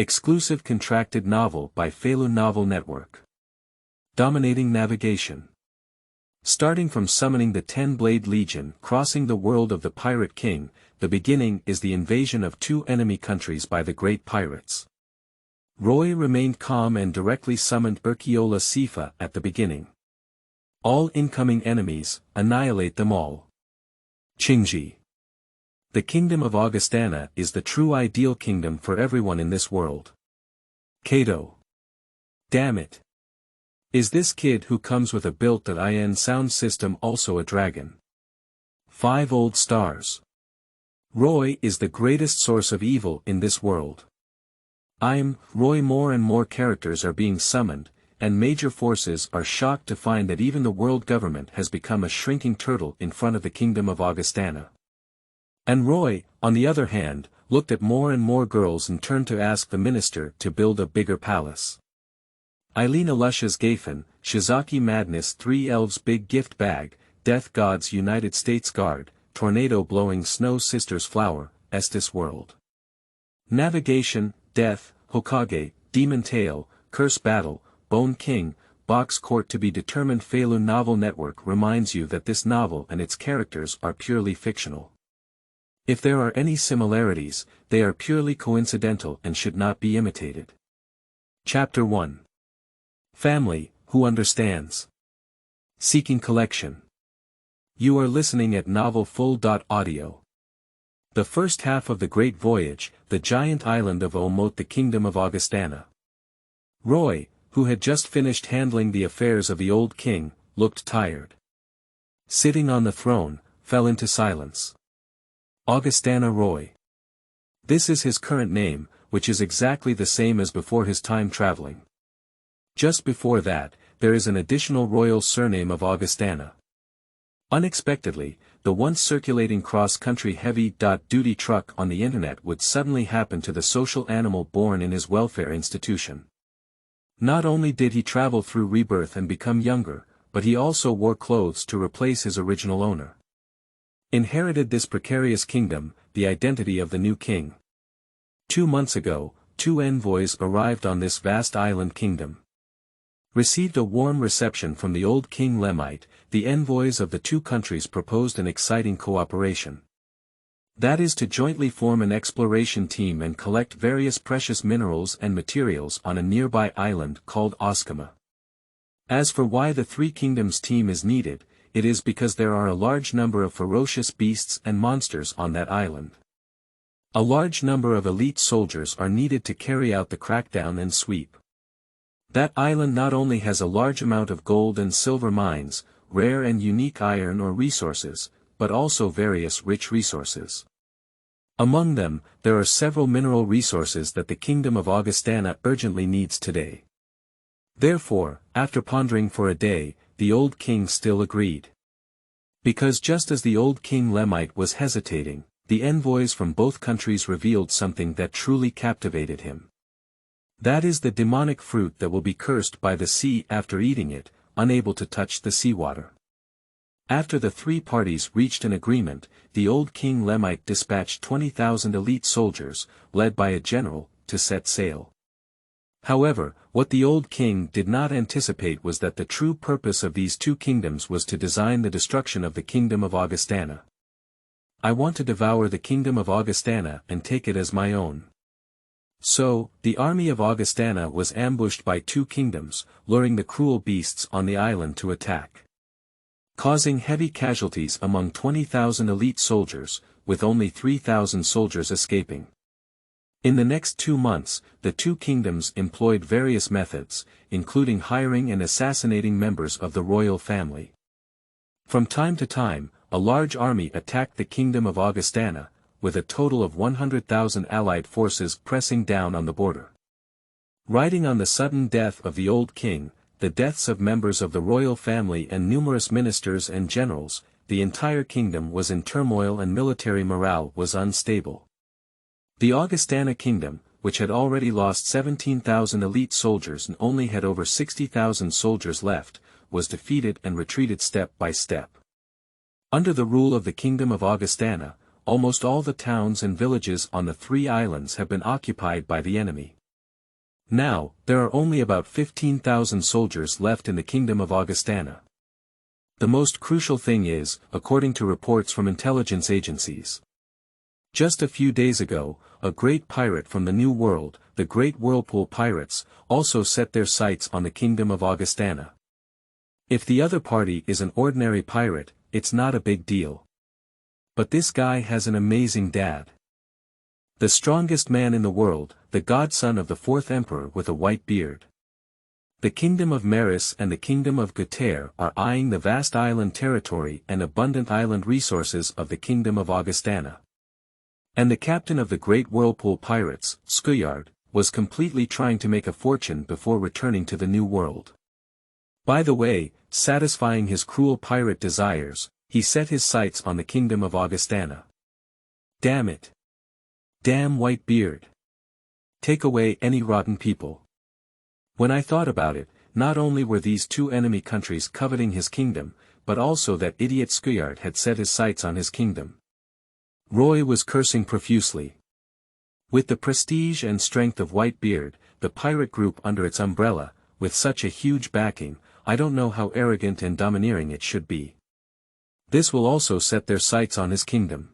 Exclusive contracted novel by Feilu Novel Network. Dominating navigation. Starting from summoning the 10-Blade Legion crossing the world of the Pirate King, the beginning is the invasion of 2 enemy countries by the Great Pirates. Roy remained calm and directly summoned Urchiola Sifa at the beginning. All incoming enemies, annihilate them all. Qingji. The Kingdom of Augustana is the true ideal kingdom for everyone in this world. Kato. Damn it. Is this kid who comes with a built-in sound system also a dragon? 5 old stars. Roy is the greatest source of evil in this world. Roy. More and more characters are being summoned, and major forces are shocked to find that even the world government has become a shrinking turtle in front of the Kingdom of Augustana. And Roy, on the other hand, looked at more and more girls and turned to ask the minister to build a bigger palace. Eileen Luscious Gafen, Shizaki Madness 3 Elves Big Gift Bag, Death Gods United States Guard, Tornado Blowing Snow Sisters Flower, Estes World. Navigation, Death, Hokage, Demon Tail, Curse Battle, Bone King, Box Court to be determined. Feilu Novel Network reminds you that this novel and its characters are purely fictional. If there are any similarities, they are purely coincidental and should not be imitated. Chapter 1. Family, Who Understands? Seeking Collection. You are listening at novelfull.audio. The first half of the Great Voyage, the giant island of Omot, the Kingdom of Augustana. Roy, who had just finished handling the affairs of the old king, looked tired. Sitting on the throne, fell into silence. Augustana Roy. This is his current name, which is exactly the same as before his time traveling. Just before that, there is an additional royal surname of Augustana. Unexpectedly, the once circulating cross-country heavy-duty truck on the internet would suddenly happen to the social animal born in his welfare institution. Not only did he travel through rebirth and become younger, but he also wore clothes to replace his original owner. Inherited this precarious kingdom, the identity of the new king. 2 months ago, 2 envoys arrived on this vast island kingdom. Received a warm reception from the old King Lemite, the envoys of the 2 countries proposed an exciting cooperation. That is to jointly form an exploration team and collect various precious minerals and materials on a nearby island called Oskama. As for why the 3 Kingdoms team is needed, it is because there are a large number of ferocious beasts and monsters on that island. A large number of elite soldiers are needed to carry out the crackdown and sweep. That island not only has a large amount of gold and silver mines, rare and unique iron ore resources, but also various rich resources. Among them, there are several mineral resources that the Kingdom of Augustana urgently needs today. Therefore, after pondering for a day, the old king still agreed. Because just as the old King Lemite was hesitating, the envoys from both countries revealed something that truly captivated him. That is the demonic fruit that will be cursed by the sea after eating it, unable to touch the seawater. After the 3 parties reached an agreement, the old King Lemite dispatched 20,000 elite soldiers, led by a general, to set sail. However, what the old king did not anticipate was that the true purpose of these 2 kingdoms was to design the destruction of the Kingdom of Augustana. I want to devour the Kingdom of Augustana and take it as my own. So, the army of Augustana was ambushed by 2 kingdoms, luring the cruel beasts on the island to attack. Causing heavy casualties among 20,000 elite soldiers, with only 3,000 soldiers escaping. In the next 2 months, the 2 kingdoms employed various methods, including hiring and assassinating members of the royal family. From time to time, a large army attacked the Kingdom of Augustana, with a total of 100,000 allied forces pressing down on the border. Riding on the sudden death of the old king, the deaths of members of the royal family and numerous ministers and generals, the entire kingdom was in turmoil and military morale was unstable. The Augustana kingdom, which had already lost 17,000 elite soldiers and only had over 60,000 soldiers left, was defeated and retreated step by step. Under the rule of the Kingdom of Augustana, almost all the towns and villages on the 3 islands have been occupied by the enemy. Now, there are only about 15,000 soldiers left in the kingdom of Augustana. The most crucial thing is, according to reports from intelligence agencies. Just a few days ago, a great pirate from the New World, the Great Whirlpool Pirates, also set their sights on the kingdom of Augustana. If the other party is an ordinary pirate, it's not a big deal. But this guy has an amazing dad. The strongest man in the world, the godson of the fourth emperor with a white beard. The kingdom of Maris and the kingdom of Guter are eyeing the vast island territory and abundant island resources of the kingdom of Augustana. And the captain of the Great Whirlpool Pirates, Skuyard, was completely trying to make a fortune before returning to the New World. By the way, satisfying his cruel pirate desires, he set his sights on the kingdom of Augustana. Damn it. Damn white beard. Take away any rotten people. When I thought about it, not only were these two enemy countries coveting his kingdom, but also that idiot Skuyard had set his sights on his kingdom. Roy was cursing profusely. With the prestige and strength of Whitebeard, the pirate group under its umbrella, with such a huge backing, I don't know how arrogant and domineering it should be. This will also set their sights on his kingdom.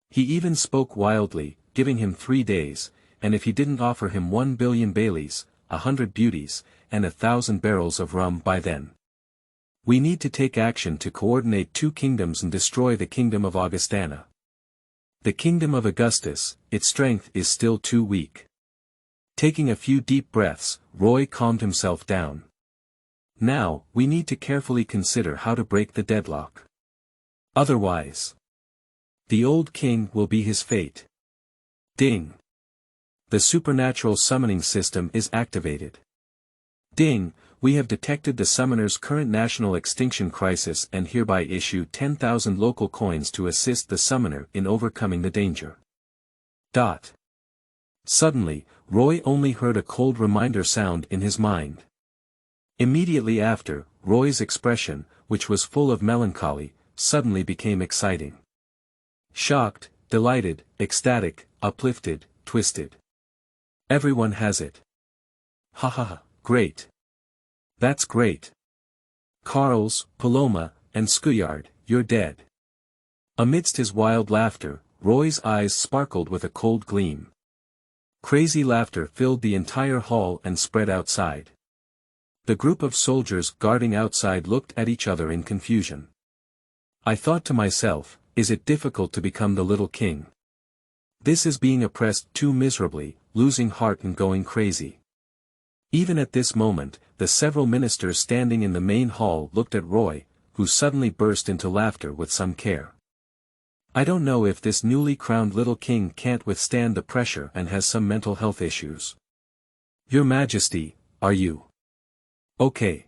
He even spoke wildly, giving him 3 days, and if he didn't offer him 1 billion Baileys, 100 beauties, and 1,000 barrels of rum by then. We need to take action to coordinate 2 kingdoms and destroy the kingdom of Augustana. The kingdom of Augustus, its strength is still too weak. Taking a few deep breaths, Roy calmed himself down. Now, we need to carefully consider how to break the deadlock. Otherwise, the old king will be his fate. Ding. The supernatural summoning system is activated. Ding, we have detected the summoner's current national extinction crisis and hereby issue 10,000 local coins to assist the summoner in overcoming the danger. Dot. Suddenly, Roy only heard a cold reminder sound in his mind. Immediately after, Roy's expression, which was full of melancholy, suddenly became exciting. Shocked, delighted, ecstatic, uplifted, twisted. Everyone has it. Ha ha ha, great. That's great. Carls, Paloma, and Skuyard, you're dead. Amidst his wild laughter, Roy's eyes sparkled with a cold gleam. Crazy laughter filled the entire hall and spread outside. The group of soldiers guarding outside looked at each other in confusion. I thought to myself, is it difficult to become the little king? This is being oppressed too miserably, losing heart and going crazy. Even at this moment, the several ministers standing in the main hall looked at Roy, who suddenly burst into laughter with some care. I don't know if this newly crowned little king can't withstand the pressure and has some mental health issues. Your Majesty, are you okay?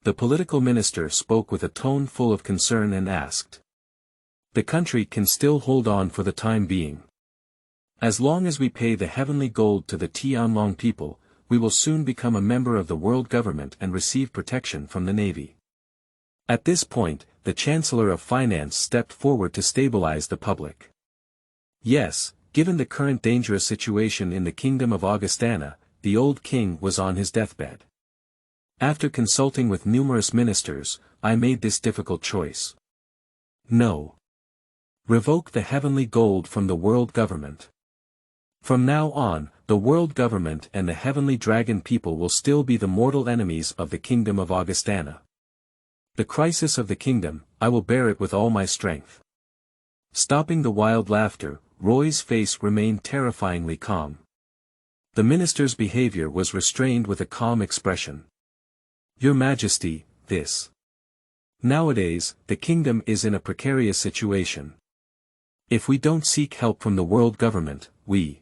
The political minister spoke with a tone full of concern and asked. The country can still hold on for the time being. As long as we pay the heavenly gold to the Tianlong people, we will soon become a member of the world government and receive protection from the navy. At this point, the Chancellor of Finance stepped forward to stabilize the public. Yes, given the current dangerous situation in the kingdom of Augustana, the old king was on his deathbed. After consulting with numerous ministers, I made this difficult choice. No. Revoke the heavenly gold from the world government. From now on, the world government and the heavenly dragon people will still be the mortal enemies of the kingdom of Augustana. The crisis of the kingdom, I will bear it with all my strength. Stopping the wild laughter, Roy's face remained terrifyingly calm. The minister's behavior was restrained with a calm expression. Your Majesty, this. Nowadays, the kingdom is in a precarious situation. If we don't seek help from the world government, we.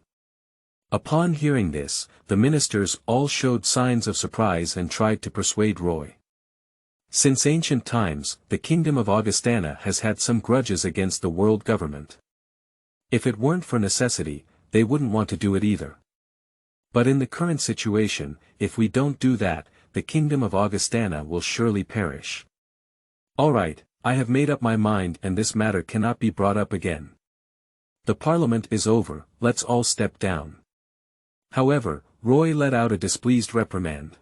Upon hearing this, the ministers all showed signs of surprise and tried to persuade Roy. Since ancient times, the kingdom of Augustana has had some grudges against the world government. If it weren't for necessity, they wouldn't want to do it either. But in the current situation, if we don't do that, the kingdom of Augustana will surely perish. Alright, I have made up my mind and this matter cannot be brought up again. The parliament is over, let's all step down. However, Roy let out a displeased reprimand.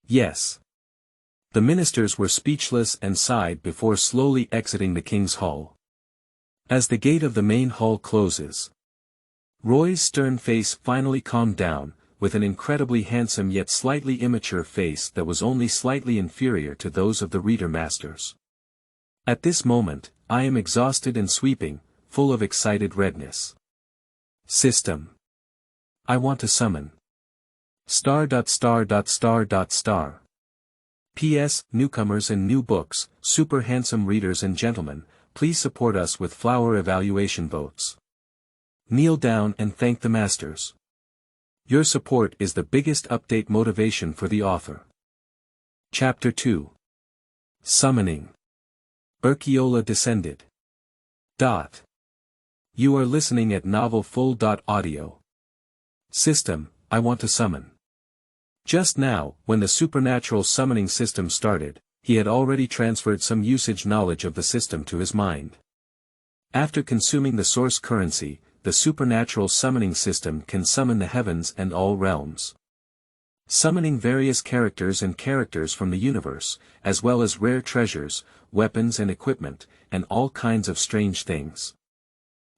Yes. The ministers were speechless and sighed before slowly exiting the king's hall. As the gate of the main hall closes, Roy's stern face finally calmed down, with an incredibly handsome yet slightly immature face that was only slightly inferior to those of the Reader Masters. At this moment, I am exhausted and sweeping, full of excited redness. System. I want to summon. Star. P.S. Newcomers and new books, super handsome readers and gentlemen, please support us with flower evaluation votes. Kneel down and thank the masters. Your support is the biggest update motivation for the author. Chapter 2. Summoning. Urchiola descended. You are listening at novelfull.audio. System, I want to summon. Just now, when the supernatural summoning system started, he had already transferred some usage knowledge of the system to his mind. After consuming the source currency, the supernatural summoning system can summon the heavens and all realms. Summoning various characters from the universe, as well as rare treasures, weapons and equipment, and all kinds of strange things.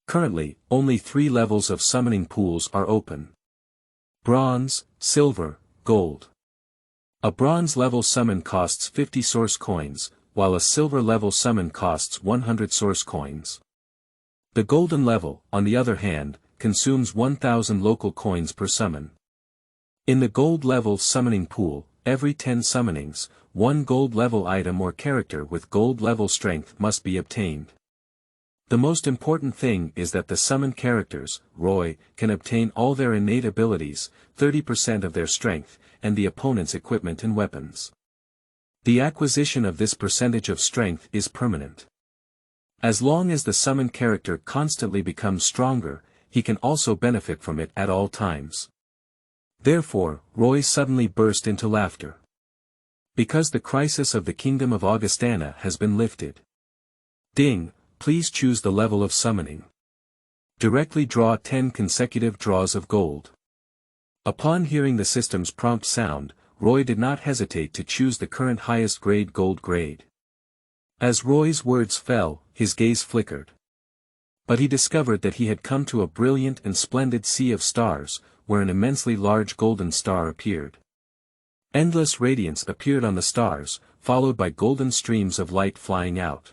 Currently, only 3 levels of summoning pools are open. Bronze, Silver, Gold. A bronze level summon costs 50 source coins, while a silver level summon costs 100 source coins. The golden level, on the other hand, consumes 1000 local coins per summon. In the gold level summoning pool, every 10 summonings, 1 gold level item or character with gold level strength must be obtained. The most important thing is that the summoned characters, Roy, can obtain all their innate abilities, 30% of their strength, and the opponent's equipment and weapons. The acquisition of this percentage of strength is permanent. As long as the summoned character constantly becomes stronger, he can also benefit from it at all times. Therefore, Roy suddenly burst into laughter. Because the crisis of the Kingdom of Augustana has been lifted. Ding, please choose the level of summoning. Directly draw 10 consecutive draws of gold. Upon hearing the system's prompt sound, Roy did not hesitate to choose the current highest grade gold grade. As Roy's words fell, his gaze flickered. But he discovered that he had come to a brilliant and splendid sea of stars, where an immensely large golden star appeared. Endless radiance appeared on the stars, followed by golden streams of light flying out.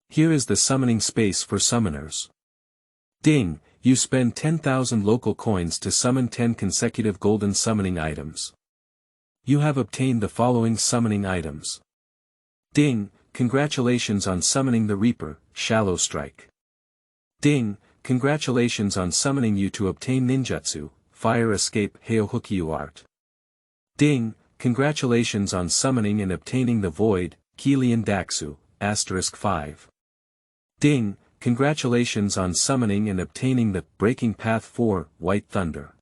Here is the summoning space for summoners. Ding, you spend 10,000 local coins to summon 10 consecutive golden summoning items. You have obtained the following summoning items. Ding, congratulations on summoning the Reaper, Shallow Strike. Ding, congratulations on summoning you to obtain Ninjutsu, Fire Escape Heohukyu Art. Ding, congratulations on summoning and obtaining the Void, Kilian Daxu, *5. Ding, congratulations on summoning and obtaining the Breaking Path 4, White Thunder.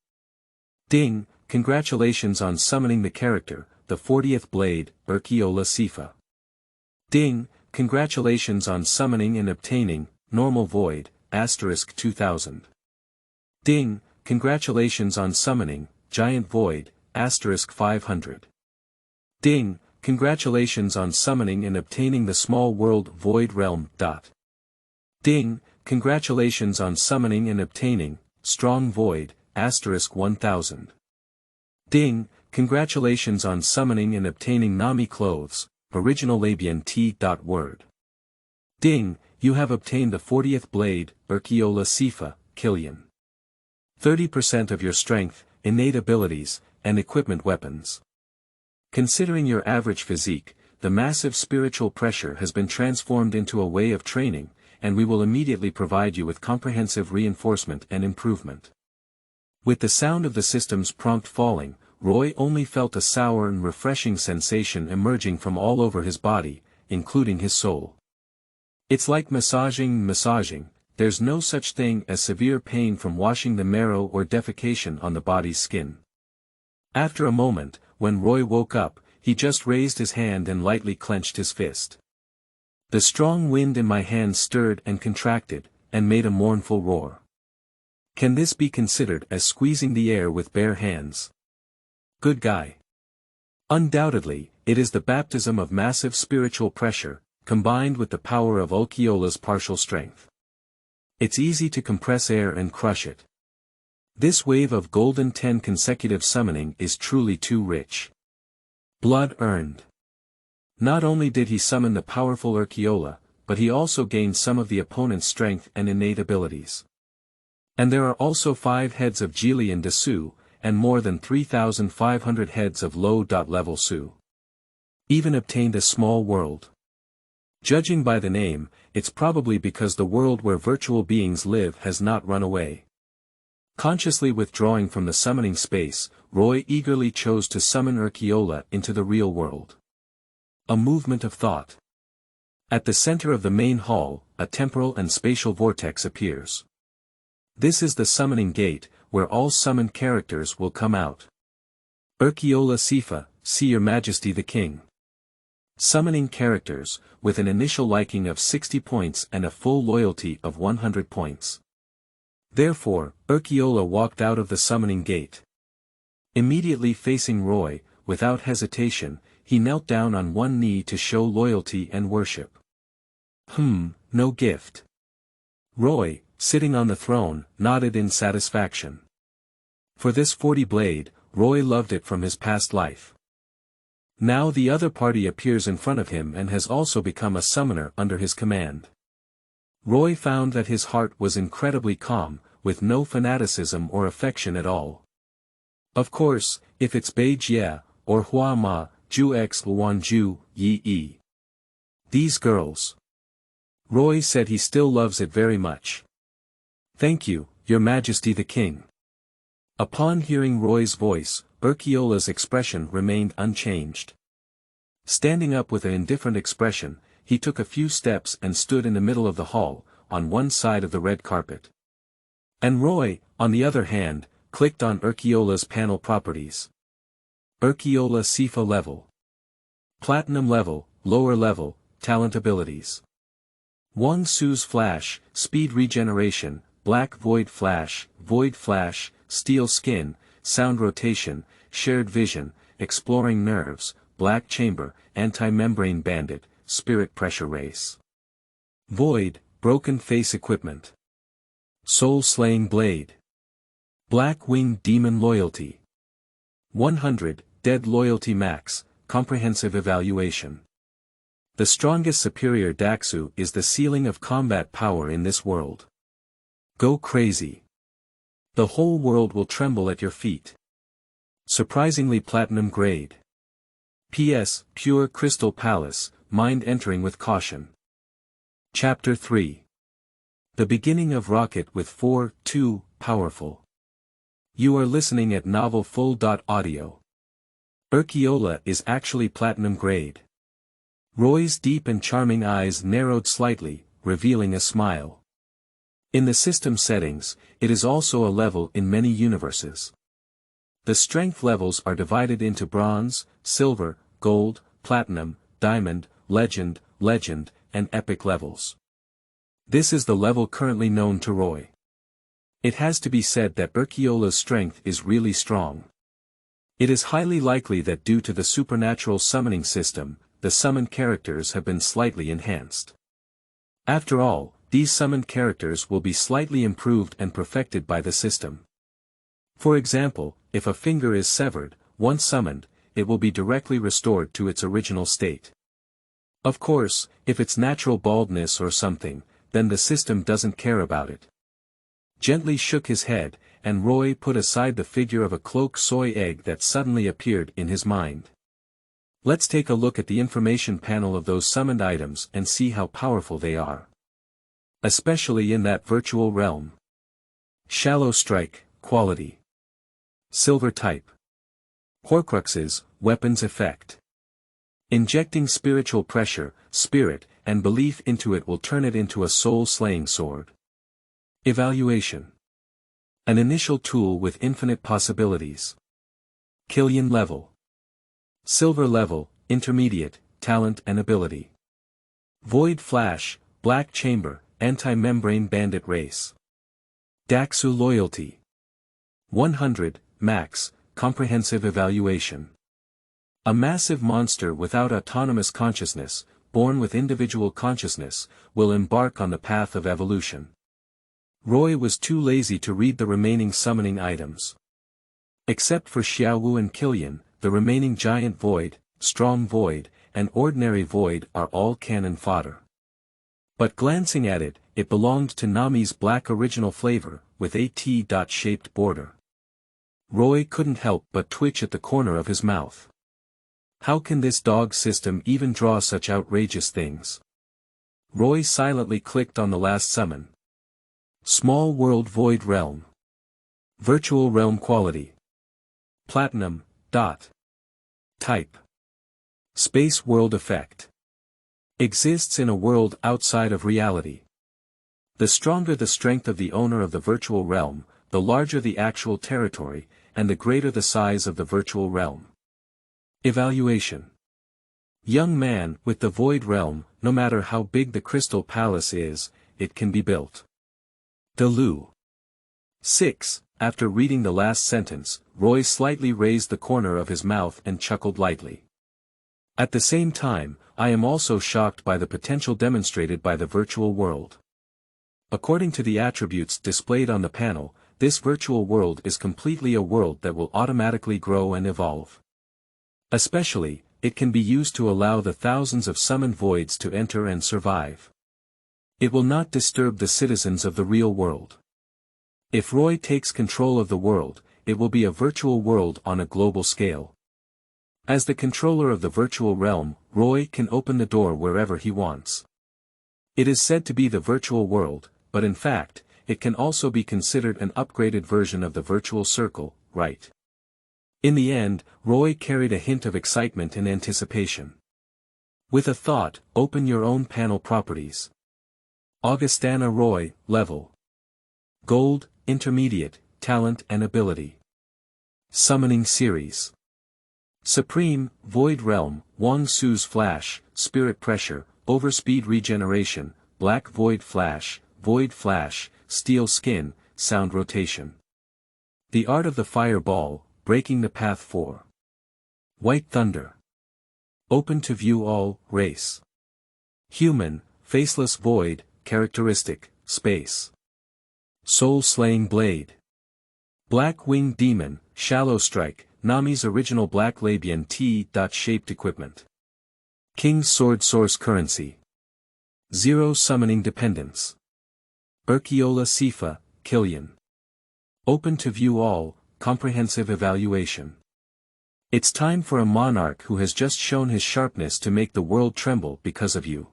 Ding, congratulations on summoning the character, the 40th Blade, Urchiola Sifa. Ding, congratulations on summoning and obtaining, Normal Void, *2000. Ding, congratulations on summoning, Giant Void, *500. Ding, congratulations on summoning and obtaining the Small World Void Realm. Ding, congratulations on summoning and obtaining, Strong Void, *1000. Ding, congratulations on summoning and obtaining Nami Clothes, Original Labian T. Word. Ding, you have obtained the 40th Blade, Urchiola Sifa, Kilian. 30% of your strength, innate abilities, and equipment weapons. Considering your average physique, the massive spiritual pressure has been transformed into a way of training, and we will immediately provide you with comprehensive reinforcement and improvement. With the sound of the system's prompt falling, Roy only felt a sour and refreshing sensation emerging from all over his body, including his soul. It's like massaging, there's no such thing as severe pain from washing the marrow or defecation on the body's skin. After a moment, when Roy woke up, he just raised his hand and lightly clenched his fist. The strong wind in my hand stirred and contracted, and made a mournful roar. Can this be considered as squeezing the air with bare hands? Good guy. Undoubtedly, it is the baptism of massive spiritual pressure, combined with the power of Urchiola's partial strength. It's easy to compress air and crush it. This wave of golden 10 consecutive summoning is truly too rich. Blood earned. Not only did he summon the powerful Urchiola, but he also gained some of the opponent's strength and innate abilities. And there are also 5 heads of Kilian de Su, and more than 3,500 heads of low-level Su. Even obtained a small world. Judging by the name, it's probably because the world where virtual beings live has not run away. Consciously withdrawing from the summoning space, Roy eagerly chose to summon Urchiola into the real world. A movement of thought. At the center of the main hall, a temporal and spatial vortex appears. This is the summoning gate, where all summoned characters will come out. Urchiola Sifa, see Your Majesty the King. Summoning characters, with an initial liking of 60 points and a full loyalty of 100 points. Therefore, Urchiola walked out of the summoning gate. Immediately facing Roy, without hesitation, he knelt down on one knee to show loyalty and worship. No gift. Roy, sitting on the throne, nodded in satisfaction. For this 40 blade, Roy loved it from his past life. Now the other party appears in front of him and has also become a summoner under his command. Roy found that his heart was incredibly calm, with no fanaticism or affection at all. Of course, if it's Bei Jie, or Hua Ma, Ju X Luan Ju, Yi. These girls. Roy said he still loves it very much. Thank you, Your Majesty the King. Upon hearing Roy's voice, Urchiola's expression remained unchanged. Standing up with an indifferent expression, he took a few steps and stood in the middle of the hall, on one side of the red carpet. And Roy, on the other hand, clicked on Urchiola's panel properties. Urchiola Sifa level. Platinum level, lower level, talent abilities. Wang Su's Flash, Speed Regeneration, Black Void Flash, Steel Skin, Sound Rotation, Shared Vision, Exploring Nerves, Black Chamber, Anti-Membrane Bandit, Spirit Pressure Race. Void, Broken Face Equipment. Soul Slaying Blade. Black Winged Demon Loyalty. 100, Dead Loyalty Max, Comprehensive Evaluation. The strongest superior Daxu is the ceiling of combat power in this world. Go crazy. The whole world will tremble at your feet. Surprisingly platinum grade. P.S. Pure Crystal Palace, mind entering with caution. Chapter 3. The beginning of Rocket with 4-2, powerful. You are listening at novelfull.audio. Urchiola is actually platinum grade. Roy's deep and charming eyes narrowed slightly, revealing a smile. In the system settings, it is also a level in many universes. The strength levels are divided into bronze, silver, gold, platinum, diamond, legend, and epic levels. This is the level currently known to Roy. It has to be said that Urchiola's strength is really strong. It is highly likely that due to the supernatural summoning system, the summoned characters have been slightly enhanced. After all, these summoned characters will be slightly improved and perfected by the system. For example, if a finger is severed, once summoned, it will be directly restored to its original state. Of course, if it's natural baldness or something, then the system doesn't care about it. Gently shook his head, and Roy put aside the figure of a cloak soy egg that suddenly appeared in his mind. Let's take a look at the information panel of those summoned items and see how powerful they are. Especially in that virtual realm. Shallow Strike, Quality. Silver Type. Horcruxes, Weapons Effect. Injecting spiritual pressure, spirit, and belief into it will turn it into a soul-slaying sword. Evaluation. An initial tool with infinite possibilities. Kilian level. Silver level, intermediate, talent and ability. Void Flash, Black Chamber, Anti-Membrane Bandit Race. Daxu Loyalty. 100, Max, Comprehensive Evaluation. A massive monster without autonomous consciousness, born with individual consciousness, will embark on the path of evolution. Roy was too lazy to read the remaining summoning items. Except for Xiaowu and Kilian, the remaining Giant Void, Strong Void, and Ordinary Void are all cannon fodder. But glancing at it, it belonged to Nami's black original flavor, with a T-shaped border. Roy couldn't help but twitch at the corner of his mouth. How can this dog system even draw such outrageous things? Roy silently clicked on the last summon. Small World Void Realm. Virtual Realm Quality. Platinum, dot. Type. Space World Effect. Exists in a world outside of reality. The stronger the strength of the owner of the virtual realm, the larger the actual territory, and the greater the size of the virtual realm. Evaluation. Young man, with the Void Realm, no matter how big the Crystal Palace is, it can be built. Delu. 6. After reading the last sentence, Roy slightly raised the corner of his mouth and chuckled lightly. At the same time, I am also shocked by the potential demonstrated by the virtual world. According to the attributes displayed on the panel, this virtual world is completely a world that will automatically grow and evolve. Especially, it can be used to allow the thousands of summoned voids to enter and survive. It will not disturb the citizens of the real world. If Roy takes control of the world, it will be a virtual world on a global scale. As the controller of the virtual realm, Roy can open the door wherever he wants. It is said to be the virtual world, but in fact, it can also be considered an upgraded version of the virtual circle, right? In the end, Roy carried a hint of excitement and anticipation. With a thought, open your own panel properties. Augustana Roy, Level. Gold, Intermediate, Talent and Ability. Summoning Series. Supreme, Void Realm, Wang Su's Flash, Spirit Pressure, Overspeed Regeneration, Black Void Flash, Steel Skin, Sound Rotation. The Art of the Fireball, Breaking the Path 4. White Thunder. Open to view all, race. Human, Faceless Void, Characteristic, Space. Soul-Slaying Blade. Black Winged Demon, Shallow Strike, Nami's original Black Labian T-shaped equipment. King's Sword Source Currency. Zero Summoning Dependence. Urchiola Sifa, Kilian. Open to view all, comprehensive evaluation. It's time for a monarch who has just shown his sharpness to make the world tremble because of you.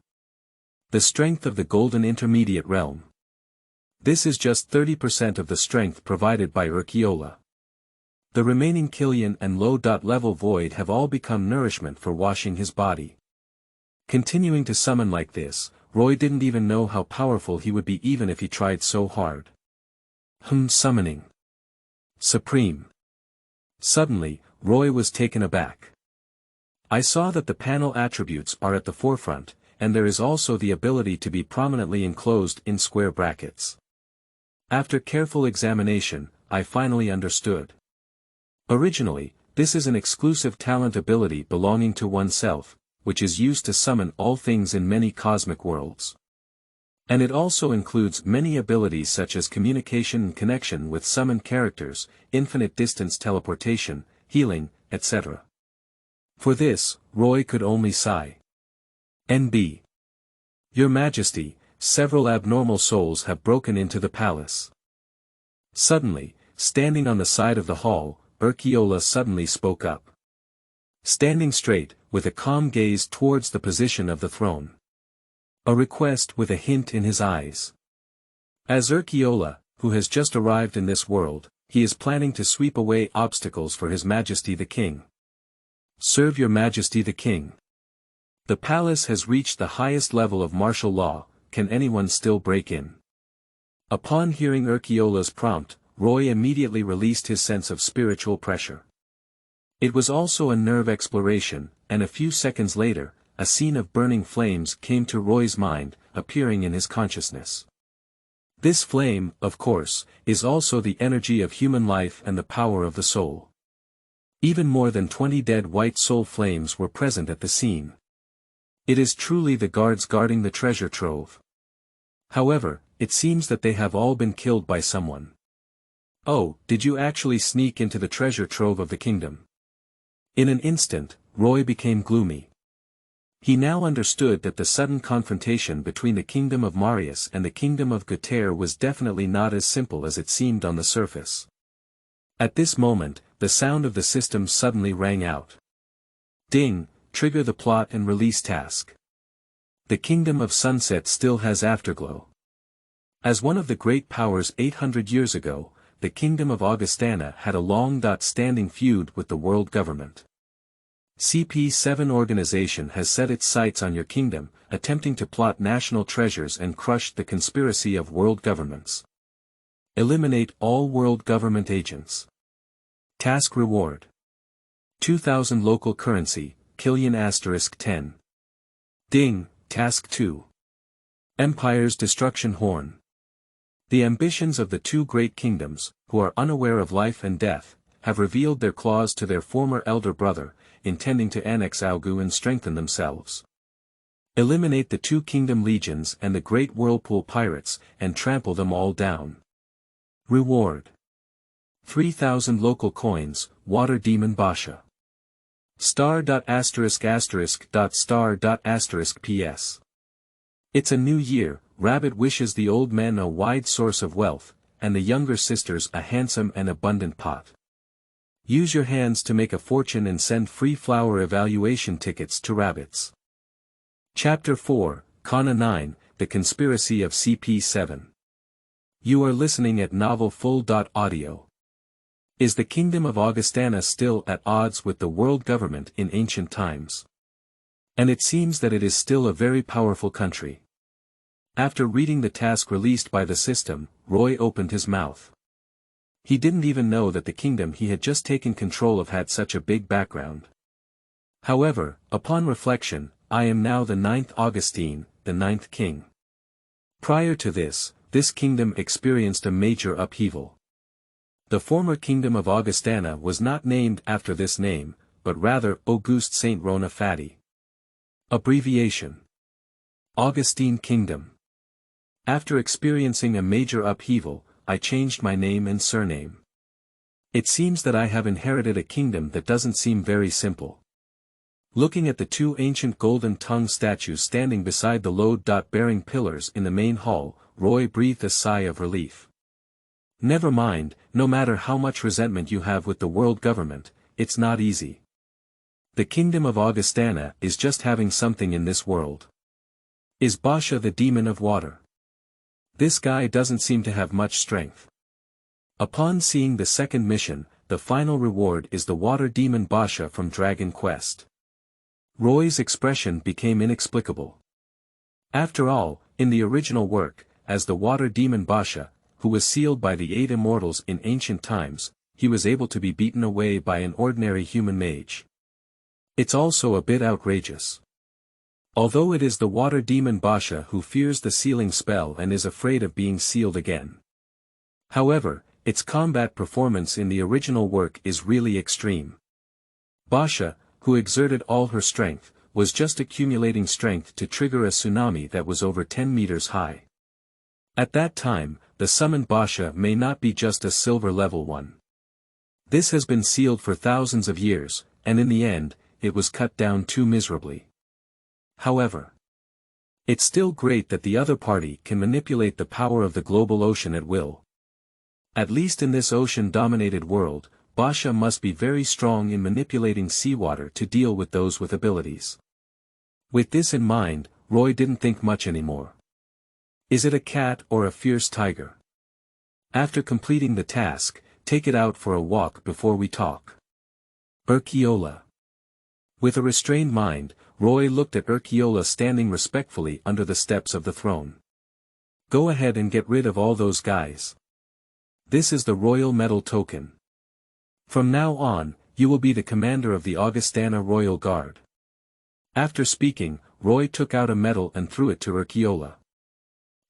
The strength of the Golden Intermediate Realm. This is just 30% of the strength provided by Urchiola. The remaining Kilian and low-level Void have all become nourishment for washing his body. Continuing to summon like this, Roy didn't even know how powerful he would be even if he tried so hard. Summoning. Supreme. Suddenly, Roy was taken aback. I saw that the panel attributes are at the forefront, and there is also the ability to be prominently enclosed in square brackets. After careful examination, I finally understood. Originally, this is an exclusive talent ability belonging to oneself, which is used to summon all things in many cosmic worlds. And it also includes many abilities such as communication and connection with summoned characters, infinite distance teleportation, healing, etc. For this, Roy could only sigh. NB. Your Majesty, several abnormal souls have broken into the palace. Suddenly, standing on the side of the hall, Urchiola suddenly spoke up. Standing straight, with a calm gaze towards the position of the throne. A request with a hint in his eyes. As Urchiola, who has just arrived in this world, he is planning to sweep away obstacles for His Majesty the King. Serve Your Majesty the King. The palace has reached the highest level of martial law, can anyone still break in? Upon hearing Urchiola's prompt, Roy immediately released his sense of spiritual pressure. It was also a nerve exploration, and a few seconds later, a scene of burning flames came to Roy's mind, appearing in his consciousness. This flame, of course, is also the energy of human life and the power of the soul. Even more than 20 dead white soul flames were present at the scene. It is truly the guards guarding the treasure trove. However, it seems that they have all been killed by someone. Oh, did you actually sneak into the treasure trove of the kingdom? In an instant, Roy became gloomy. He now understood that the sudden confrontation between the kingdom of Marius and the kingdom of Guter was definitely not as simple as it seemed on the surface. At this moment, the sound of the system suddenly rang out. Ding, trigger the plot and release task. The kingdom of Sunset still has afterglow. As one of the great powers 800 years ago, the kingdom of Augustana had a long-standing feud with the world government. CP7 organization has set its sights on your kingdom, attempting to plot national treasures and crush the conspiracy of world governments. Eliminate all world government agents. Task reward. 2000 local currency, Kilian *10. Ding, Task 2. Empire's destruction horn. The ambitions of the two great kingdoms, who are unaware of life and death, have revealed their claws to their former elder brother, intending to annex Augu and strengthen themselves. Eliminate the two kingdom legions and the great whirlpool pirates, and trample them all down. Reward. 3000 local coins, Water Demon Basha. Star.***.star.**PS. It's a new year, Rabbit wishes the old men a wide source of wealth, and the younger sisters a handsome and abundant pot. Use your hands to make a fortune and send free flower evaluation tickets to rabbits. Chapter 4, Cana IX, The Conspiracy of CP7. You are listening at novelfull.audio. Is the kingdom of Augustana still at odds with the world government in ancient times? And it seems that it is still a very powerful country. After reading the task released by the system, Roy opened his mouth. He didn't even know that the kingdom he had just taken control of had such a big background. However, upon reflection, I am now the 9th Augustine, the 9th king. Prior to this kingdom experienced a major upheaval. The former kingdom of Augustana was not named after this name, but rather Auguste Saint Rona Fati. Abbreviation. Augustine Kingdom. After experiencing a major upheaval, I changed my name and surname. It seems that I have inherited a kingdom that doesn't seem very simple. Looking at the two ancient golden tongue statues standing beside the load-bearing pillars in the main hall, Roy breathed a sigh of relief. Never mind, no matter how much resentment you have with the world government, it's not easy. The kingdom of Augustana is just having something in this world. Is Basha the demon of water? This guy doesn't seem to have much strength. Upon seeing the second mission, the final reward is the water demon Basha from Dragon Quest. Roy's expression became inexplicable. After all, in the original work, as the water demon Basha, who was sealed by the 8 immortals in ancient times, he was able to be beaten away by an ordinary human mage. It's also a bit outrageous. Although it is the water demon Basha who fears the sealing spell and is afraid of being sealed again. However, its combat performance in the original work is really extreme. Basha, who exerted all her strength, was just accumulating strength to trigger a tsunami that was over 10 meters high. At that time, the summoned Basha may not be just a silver level one. This has been sealed for thousands of years, and in the end, it was cut down too miserably. However, it's still great that the other party can manipulate the power of the global ocean at will. At least in this ocean-dominated world, Basha must be very strong in manipulating seawater to deal with those with abilities. With this in mind, Roy didn't think much anymore. Is it a cat or a fierce tiger? After completing the task, take it out for a walk before we talk. Urchiola. With a restrained mind, Roy looked at Urchiola standing respectfully under the steps of the throne. Go ahead and get rid of all those guys. This is the royal medal token. From now on, you will be the commander of the Augustana Royal Guard. After speaking, Roy took out a medal and threw it to Urchiola.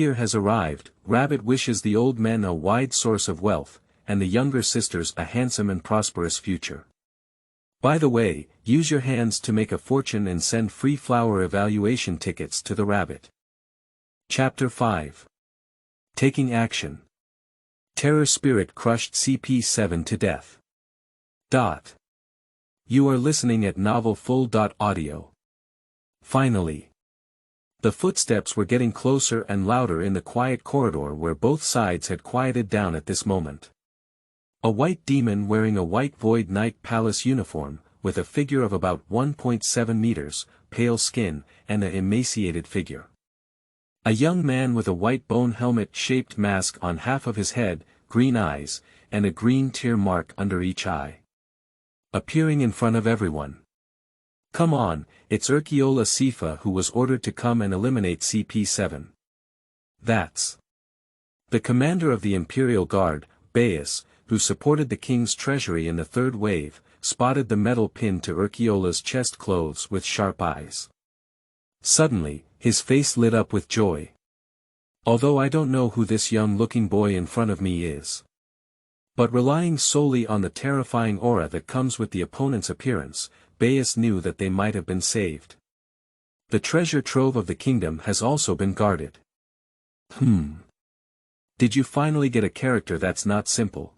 Year has arrived, Rabbit wishes the old men a wide source of wealth, and the younger sisters a handsome and prosperous future. By the way, use your hands to make a fortune and send free flower evaluation tickets to the Rabbit. Chapter 5. Taking Action. Terror Spirit crushed CP7 to death. You are listening at novelfull.audio. Finally. The footsteps were getting closer and louder in the quiet corridor where both sides had quieted down at this moment. A white demon wearing a white Void Knight Palace uniform, with a figure of about 1.7 meters, pale skin, and an emaciated figure. A young man with a white bone helmet-shaped mask on half of his head, green eyes, and a green tear mark under each eye. Appearing in front of everyone. Come on, it's Urchiola Sifa who was ordered to come and eliminate CP7. That's the commander of the Imperial Guard, Baius, who supported the king's treasury in the third wave, spotted the metal pin to Urchiola's chest clothes with sharp eyes. Suddenly, his face lit up with joy. Although I don't know who this young-looking boy in front of me is. But relying solely on the terrifying aura that comes with the opponent's appearance, Baius knew that they might have been saved. The treasure trove of the kingdom has also been guarded. Did you finally get a character that's not simple?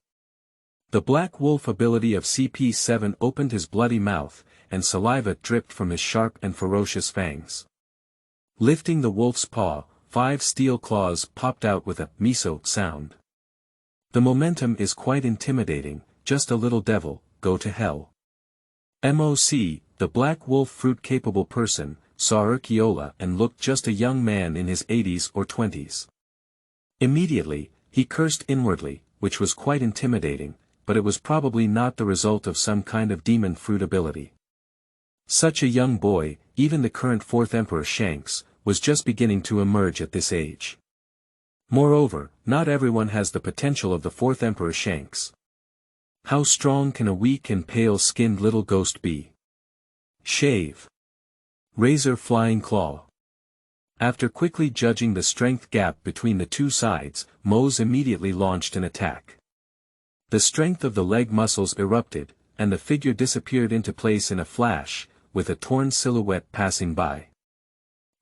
The Black Wolf ability of CP7 opened his bloody mouth, and saliva dripped from his sharp and ferocious fangs. Lifting the wolf's paw, 5 steel claws popped out with a miso sound. The momentum is quite intimidating, just a little devil, go to hell. MOC, the Black Wolf fruit-capable person, saw Urchiola and looked just a young man in his 80s or 20s. Immediately, he cursed inwardly, which was quite intimidating, but it was probably not the result of some kind of demon fruit ability. Such a young boy, even the current 4th Emperor Shanks, was just beginning to emerge at this age. Moreover, not everyone has the potential of the 4th Emperor Shanks. How strong can a weak and pale-skinned little ghost be? Shave. Razor Flying Claw. After quickly judging the strength gap between the two sides, Mose immediately launched an attack. The strength of the leg muscles erupted, and the figure disappeared into place in a flash, with a torn silhouette passing by.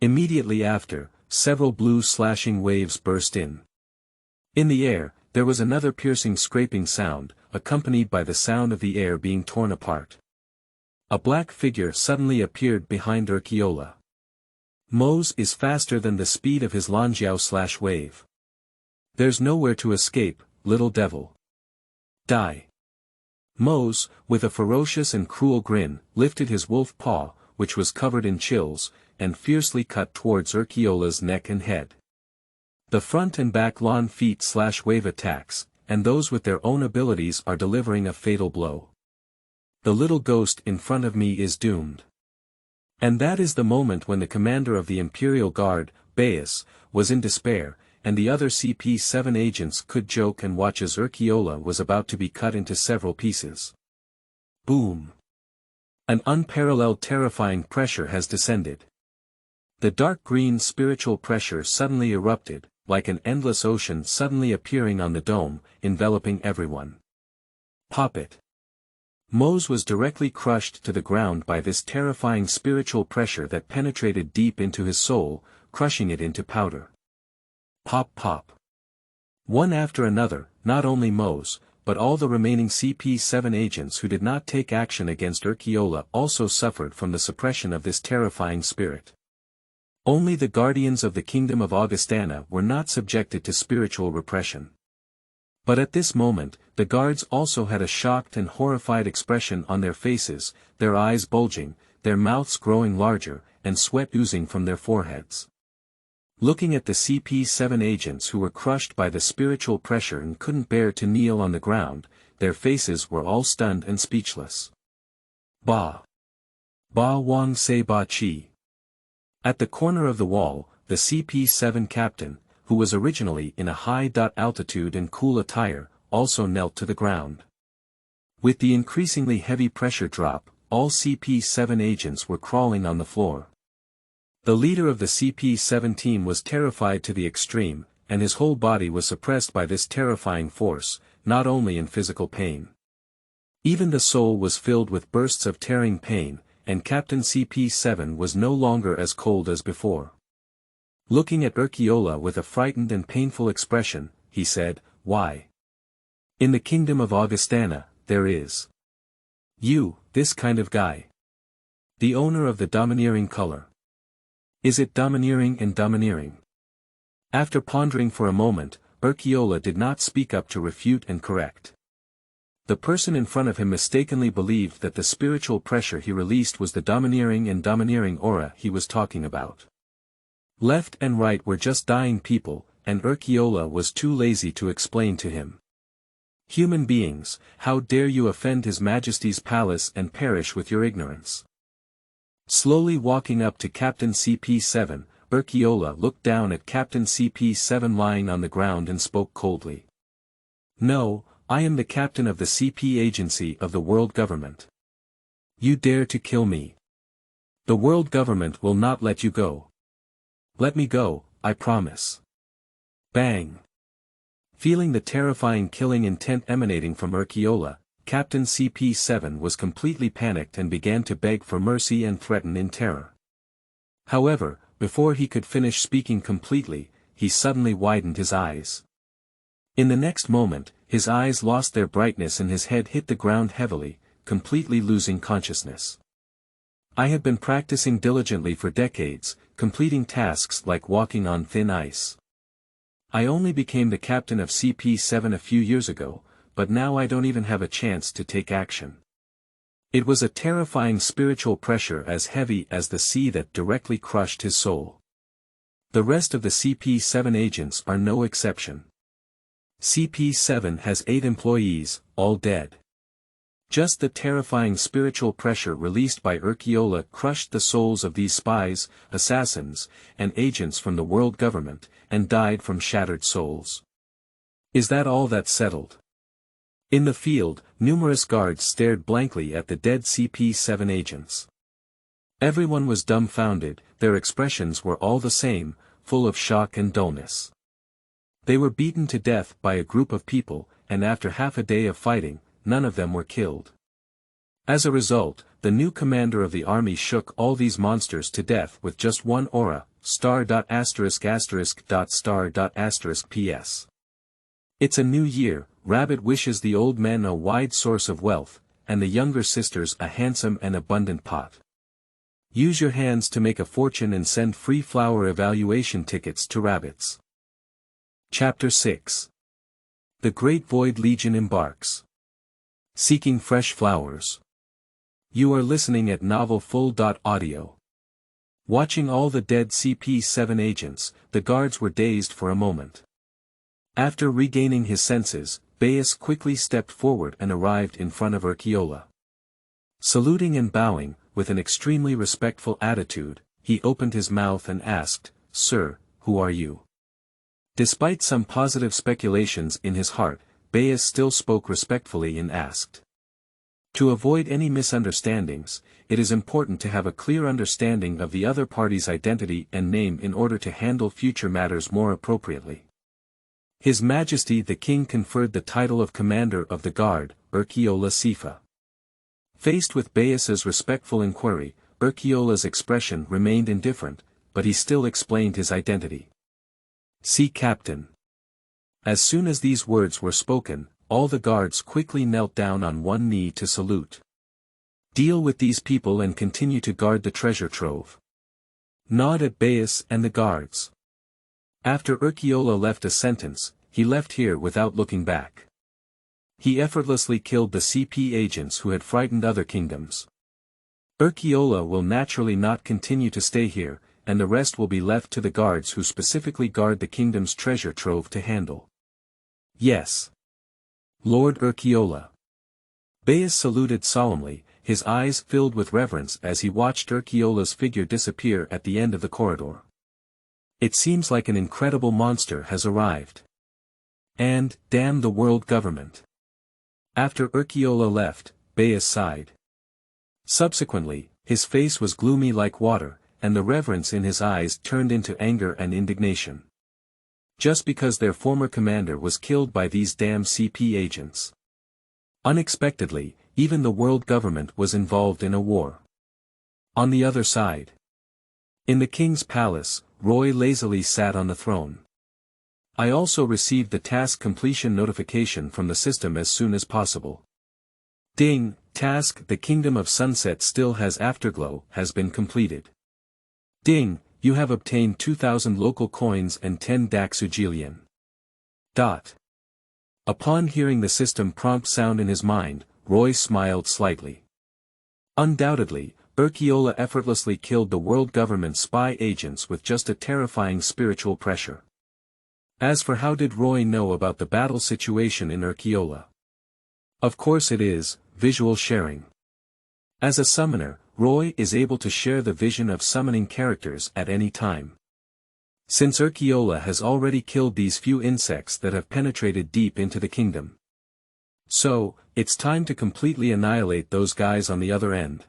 Immediately after, several blue slashing waves burst in. In the air, there was another piercing scraping sound, accompanied by the sound of the air being torn apart. A black figure suddenly appeared behind Urchiola. Mose is faster than the speed of his Lanjiao/wave. There's nowhere to escape, little devil. Die. Mose, with a ferocious and cruel grin, lifted his wolf paw, which was covered in chills, and fiercely cut towards Urchiola's neck and head. The front and back lawn feet/wave attacks, and those with their own abilities are delivering a fatal blow. The little ghost in front of me is doomed. And that is the moment when the commander of the Imperial Guard, Baius, was in despair, and the other CP7 agents could joke and watch as Urchiola was about to be cut into several pieces. Boom! An unparalleled terrifying pressure has descended. The dark green spiritual pressure suddenly erupted, like an endless ocean suddenly appearing on the dome, enveloping everyone. Pop it! Mose was directly crushed to the ground by this terrifying spiritual pressure that penetrated deep into his soul, crushing it into powder. Pop pop. One after another, not only Mose, but all the remaining CP7 agents who did not take action against Urchiola also suffered from the suppression of this terrifying spirit. Only the guardians of the Kingdom of Augustana were not subjected to spiritual repression. But at this moment, the guards also had a shocked and horrified expression on their faces, their eyes bulging, their mouths growing larger, and sweat oozing from their foreheads. Looking at the CP7 agents who were crushed by the spiritual pressure and couldn't bear to kneel on the ground, their faces were all stunned and speechless. Ba. Ba Wang Se Ba Chi. At the corner of the wall, the CP7 captain, who was originally in a high altitude and cool attire, also knelt to the ground. With the increasingly heavy pressure drop, all CP7 agents were crawling on the floor. The leader of the CP7 team was terrified to the extreme, and his whole body was suppressed by this terrifying force, not only in physical pain. Even the soul was filled with bursts of tearing pain, and Captain CP7 was no longer as cold as before. Looking at Urchiola with a frightened and painful expression, he said, "Why? In the Kingdom of Augustana, there is you, this kind of guy. The owner of the domineering color. Is it domineering and domineering? After pondering for a moment, Urchiola did not speak up to refute and correct. The person in front of him mistakenly believed that the spiritual pressure he released was the domineering and domineering aura he was talking about. Left and right were just dying people, and Urchiola was too lazy to explain to him. Human beings, how dare you offend His Majesty's palace and perish with your ignorance? Slowly walking up to Captain CP7, Urchiola looked down at Captain CP7 lying on the ground and spoke coldly. No, I am the captain of the CP agency of the world government. You dare to kill me. The world government will not let you go. Let me go, I promise. Bang. Feeling the terrifying killing intent emanating from Urchiola, Captain CP7 was completely panicked and began to beg for mercy and threaten in terror. However, before he could finish speaking completely, he suddenly widened his eyes. In the next moment, his eyes lost their brightness and his head hit the ground heavily, completely losing consciousness. I had been practicing diligently for decades, completing tasks like walking on thin ice. I only became the captain of CP7 a few years ago, but now I don't even have a chance to take action. It was a terrifying spiritual pressure as heavy as the sea that directly crushed his soul. The rest of the CP7 agents are no exception. CP7 has 8 employees, all dead. Just the terrifying spiritual pressure released by Urchiola crushed the souls of these spies, assassins, and agents from the world government, and died from shattered souls. Is that all that's settled? In the field, numerous guards stared blankly at the dead CP7 agents. Everyone was dumbfounded, their expressions were all the same, full of shock and dullness. They were beaten to death by a group of people, and after half a day of fighting, none of them were killed. As a result, the new commander of the army shook all these monsters to death with just one aura, *********************************************************************************************************************e. It's a new year, Rabbit wishes the old men a wide source of wealth, and the younger sisters a handsome and abundant pot. Use your hands to make a fortune and send free flower evaluation tickets to Rabbits. Chapter 6. The Great Void Legion Embarks. Seeking fresh flowers. You are listening at novelfull.audio. Watching all the dead CP7 agents, the guards were dazed for a moment. After regaining his senses, Baius quickly stepped forward and arrived in front of Urchiola. Saluting and bowing, with an extremely respectful attitude, he opened his mouth and asked, "Sir, who are you?" Despite some positive speculations in his heart, Baius still spoke respectfully and asked. To avoid any misunderstandings, it is important to have a clear understanding of the other party's identity and name in order to handle future matters more appropriately. His Majesty the King conferred the title of Commander of the Guard, Urchiola Sifa. Faced with Baius's respectful inquiry, Urchiola's expression remained indifferent, but he still explained his identity. "See Captain." As soon as these words were spoken, all the guards quickly knelt down on one knee to salute. Deal with these people and continue to guard the treasure trove. Nod at Baius and the guards. After Urchiola left a sentence, he left here without looking back. He effortlessly killed the CP agents who had frightened other kingdoms. Urchiola will naturally not continue to stay here, and the rest will be left to the guards who specifically guard the kingdom's treasure trove to handle. Yes. Lord Urchiola. Baius saluted solemnly, his eyes filled with reverence as he watched Urchiola's figure disappear at the end of the corridor. It seems like an incredible monster has arrived. And, damn the world government. After Urchiola left, Baius sighed. Subsequently, his face was gloomy like water, and the reverence in his eyes turned into anger and indignation. Just because their former commander was killed by these damn CP agents. Unexpectedly, even the world government was involved in a war. On the other side. In the king's palace, Roy lazily sat on the throne. I also received the task completion notification from the system as soon as possible. Ding, task: the Kingdom of Sunset still has Afterglow has been completed. Ding, you have obtained 2,000 local coins and 10 daxugilian. Upon hearing the system prompt sound in his mind, Roy smiled slightly. Undoubtedly, Urchiola effortlessly killed the world government's spy agents with just a terrifying spiritual pressure. As for how did Roy know about the battle situation in Urchiola? Of course it is, visual sharing. As a summoner, Roy is able to share the vision of summoning characters at any time. Since Urchiola has already killed these few insects that have penetrated deep into the kingdom. So, it's time to completely annihilate those guys on the other end.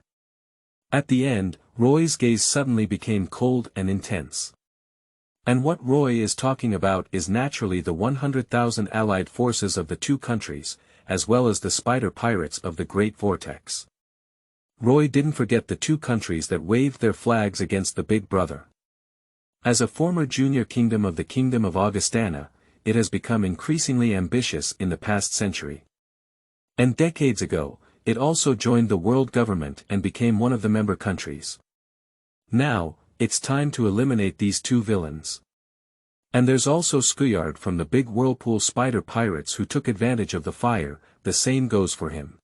At the end, Roy's gaze suddenly became cold and intense. And what Roy is talking about is naturally the 100,000 allied forces of the two countries, as well as the spider pirates of the Great Vortex. Roy didn't forget the two countries that waved their flags against the Big Brother. As a former junior kingdom of the Kingdom of Augustana, it has become increasingly ambitious in the past century. And decades ago, it also joined the world government and became one of the member countries. Now, it's time to eliminate these two villains. And there's also Skuyard from the big whirlpool spider pirates who took advantage of the fire, the same goes for him.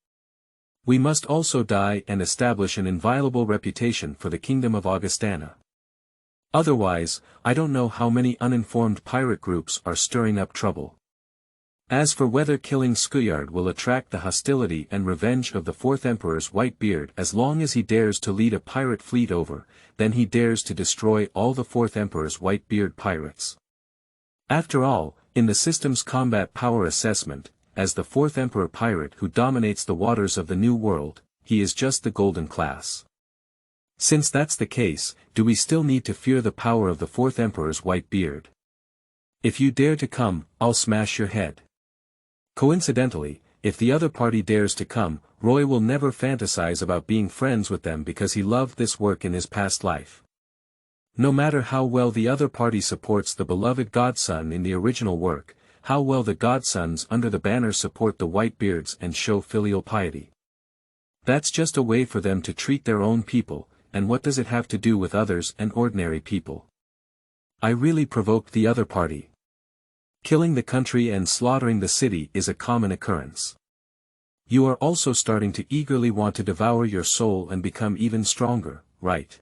We must also die and establish an inviolable reputation for the Kingdom of Augustana. Otherwise, I don't know how many uninformed pirate groups are stirring up trouble. As for whether killing Skuyard will attract the hostility and revenge of the Fourth Emperor's white beard as long as he dares to lead a pirate fleet over, then he dares to destroy all the Fourth Emperor's white beard pirates. After all, in the system's combat power assessment, as the Fourth Emperor pirate who dominates the waters of the New World, he is just the golden class. Since that's the case, do we still need to fear the power of the Fourth Emperor's white beard? If you dare to come, I'll smash your head. Coincidentally, if the other party dares to come, Roy will never fantasize about being friends with them because he loved this work in his past life. No matter how well the other party supports the beloved godson in the original work, how well the godsons under the banner support the Whitebeards and show filial piety. That's just a way for them to treat their own people, and what does it have to do with others and ordinary people? I really provoked the other party. Killing the country and slaughtering the city is a common occurrence. You are also starting to eagerly want to devour your soul and become even stronger, right?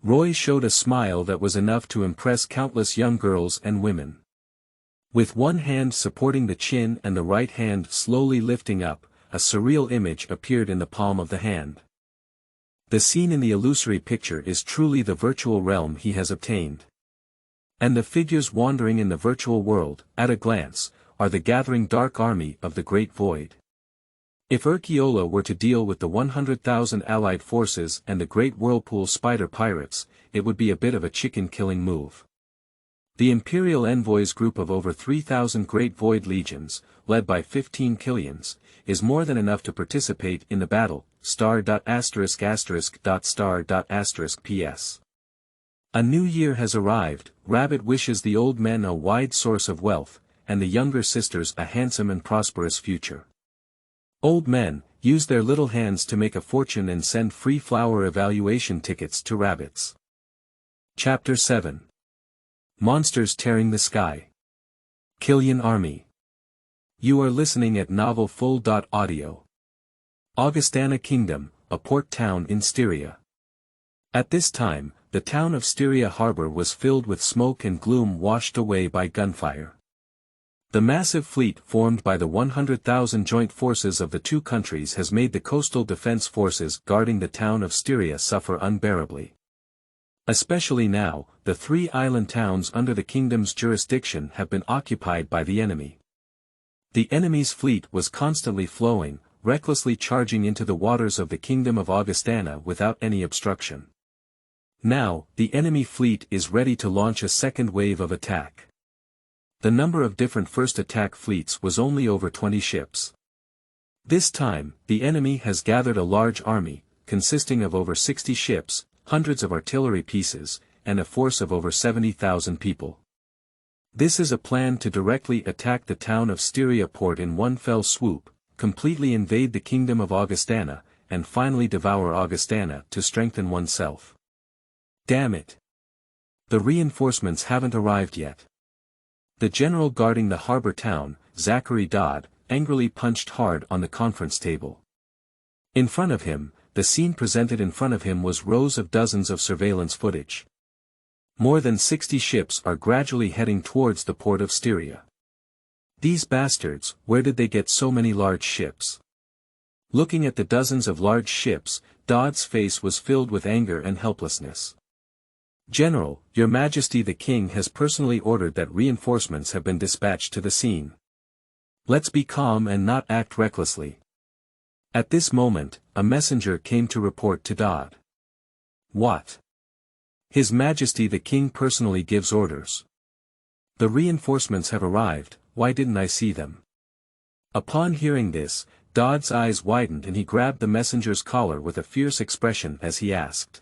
Roy showed a smile that was enough to impress countless young girls and women. With one hand supporting the chin and the right hand slowly lifting up, a surreal image appeared in the palm of the hand. The scene in the illusory picture is truly the virtual realm he has obtained. And the figures wandering in the virtual world, at a glance, are the gathering dark army of the Great Void. If Urchiola were to deal with the 100,000 allied forces and the Great Whirlpool Spider Pirates, it would be a bit of a chicken-killing move. The Imperial Envoys group of over 3,000 Great Void Legions, led by 15 Kilians, is more than enough to participate in the battle, ***************************************************************************************************************̂ A new year has arrived, Rabbit wishes the old men a wide and the younger sisters a handsome and prosperous future. Old men, use their little hands to make a fortune and send free flower evaluation tickets to rabbits. Chapter 7. Monsters Tearing the Sky. Kilian Army. You are listening at Novel Full.audio. Augustana Kingdom, a port town in Styria. At this time, the town of Styria harbor was filled with smoke and gloom washed away by gunfire. The massive fleet formed by the 100,000 joint forces of the two countries has made the coastal defense forces guarding the town of Styria suffer unbearably. Especially now, the three island towns under the kingdom's jurisdiction have been occupied by the enemy. The enemy's fleet was constantly flowing, recklessly charging into the waters of the kingdom of Augustana without any obstruction. Now, the enemy fleet is ready to launch a second wave of attack. The number of different first attack fleets was only over 20 ships. This time, the enemy has gathered a large army, consisting of over 60 ships, hundreds of artillery pieces, and a force of over 70,000 people. This is a plan to directly attack the town of Styria port in one fell swoop, completely invade the kingdom of Augustana, and finally devour Augustana to strengthen oneself. Damn it! The reinforcements haven't arrived yet. The general guarding the harbor town, Zachary Dodd, angrily punched hard on the conference table. In front of him, the scene presented in front of him was rows of dozens of surveillance footage. More than 60 ships are gradually heading towards the port of Styria. These bastards, where did they get so many large ships? Looking at the dozens of large ships, Dodd's face was filled with anger and helplessness. General, Your Majesty the King has personally ordered that reinforcements have been dispatched to the scene. Let's be calm and not act recklessly. At this moment, a messenger came to report to Dodd. What? His Majesty the King personally gives orders. The reinforcements have arrived, why didn't I see them? Upon hearing this, Dodd's eyes widened and he grabbed the messenger's collar with a fierce expression as he asked.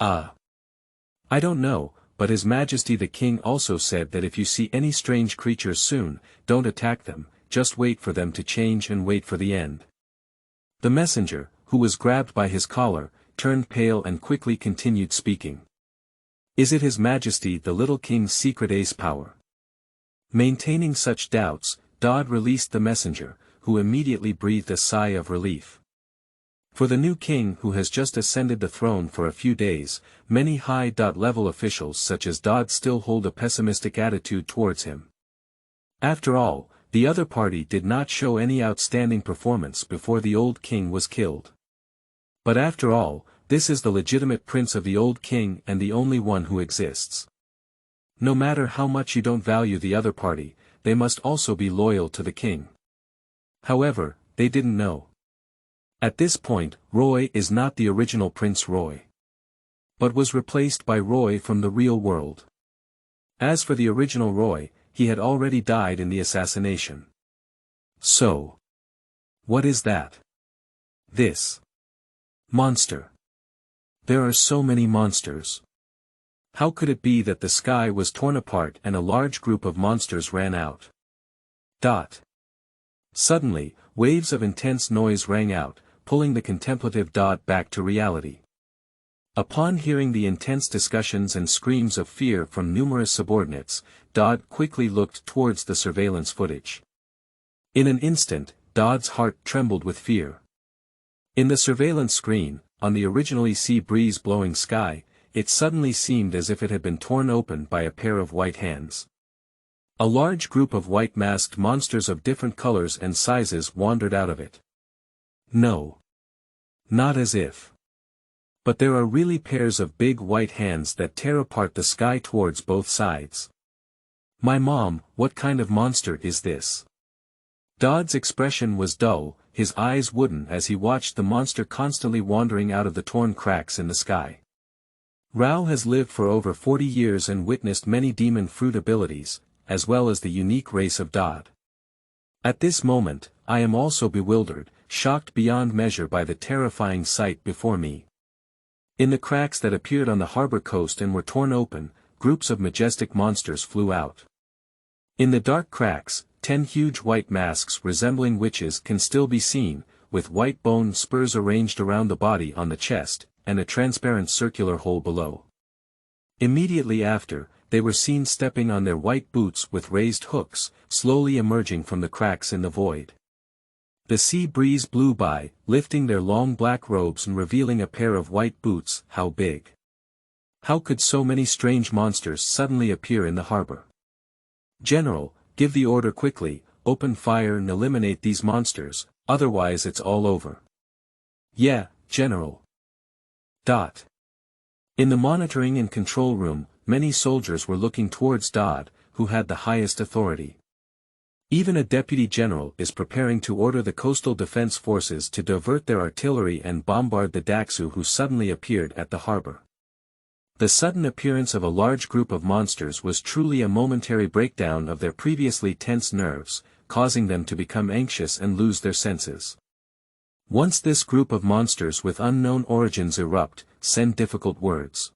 I don't know, but His Majesty the King also said that if you see any strange creatures soon, don't attack them, just wait for them to change and wait for the end. The messenger, who was grabbed by his collar, turned pale and quickly continued speaking. Is it His Majesty the little king's secret ace power? Maintaining such doubts, Dodd released the messenger, who immediately breathed a sigh of relief. For the new king who has just ascended the throne for a few days, many high-level officials such as Dodd still hold a pessimistic attitude towards him. After all, the other party did not show any outstanding performance before the old king was killed. But after all, this is the legitimate prince of the old king and the only one who exists. No matter how much you don't value the other party, they must also be loyal to the king. However, they didn't know. At this point, Roy is not the original Prince Roy, but was replaced by Roy from the real world. As for the original Roy, he had already died in the assassination. So, what is that? This monster. There are so many monsters. How could it be that the sky was torn apart and a large group of monsters ran out? Suddenly, waves of intense noise rang out, pulling the contemplative Dodd back to reality. Upon hearing the intense discussions and screams of fear from numerous subordinates, Dodd quickly looked towards the surveillance footage. In an instant, Dodd's heart trembled with fear. In the surveillance screen, on the originally sea breeze blowing sky, it suddenly seemed as if it had been torn open by a pair of white hands. A large group of white-masked monsters of different colors and sizes wandered out of it. No. Not as if. But there are really pairs of big white hands that tear apart the sky towards both sides. My mom, what kind of monster is this? Dodd's expression was dull, his eyes wooden as he watched the monster constantly wandering out of the torn cracks in the sky. Rao has lived for over 40 years and witnessed many demon fruit abilities, as well as the unique race of Dodd. At this moment, I am also bewildered, shocked beyond measure by the terrifying sight before me. In the cracks that appeared on the harbor coast and were torn open, groups of majestic monsters flew out. In the dark cracks, 10 huge white masks resembling witches can still be seen, with white bone spurs arranged around the body on the chest, and a transparent circular hole below. Immediately after, they were seen stepping on their white boots with raised hooks, slowly emerging from the cracks in the void. The sea breeze blew by, lifting their long black robes and revealing a pair of white boots. How big? How could so many strange monsters suddenly appear in the harbor? General, give the order quickly, open fire and eliminate these monsters, otherwise it's all over. Yeah, General. In the monitoring and control room, many soldiers were looking towards Dodd, who had the highest authority. Even a deputy general is preparing to order the coastal defense forces to divert their artillery and bombard the Daxu who suddenly appeared at the harbor. The sudden appearance of a large group of monsters was truly a momentary breakdown of their previously tense nerves, causing them to become anxious and lose their senses. Once this group of monsters with unknown origins erupt, send difficult words.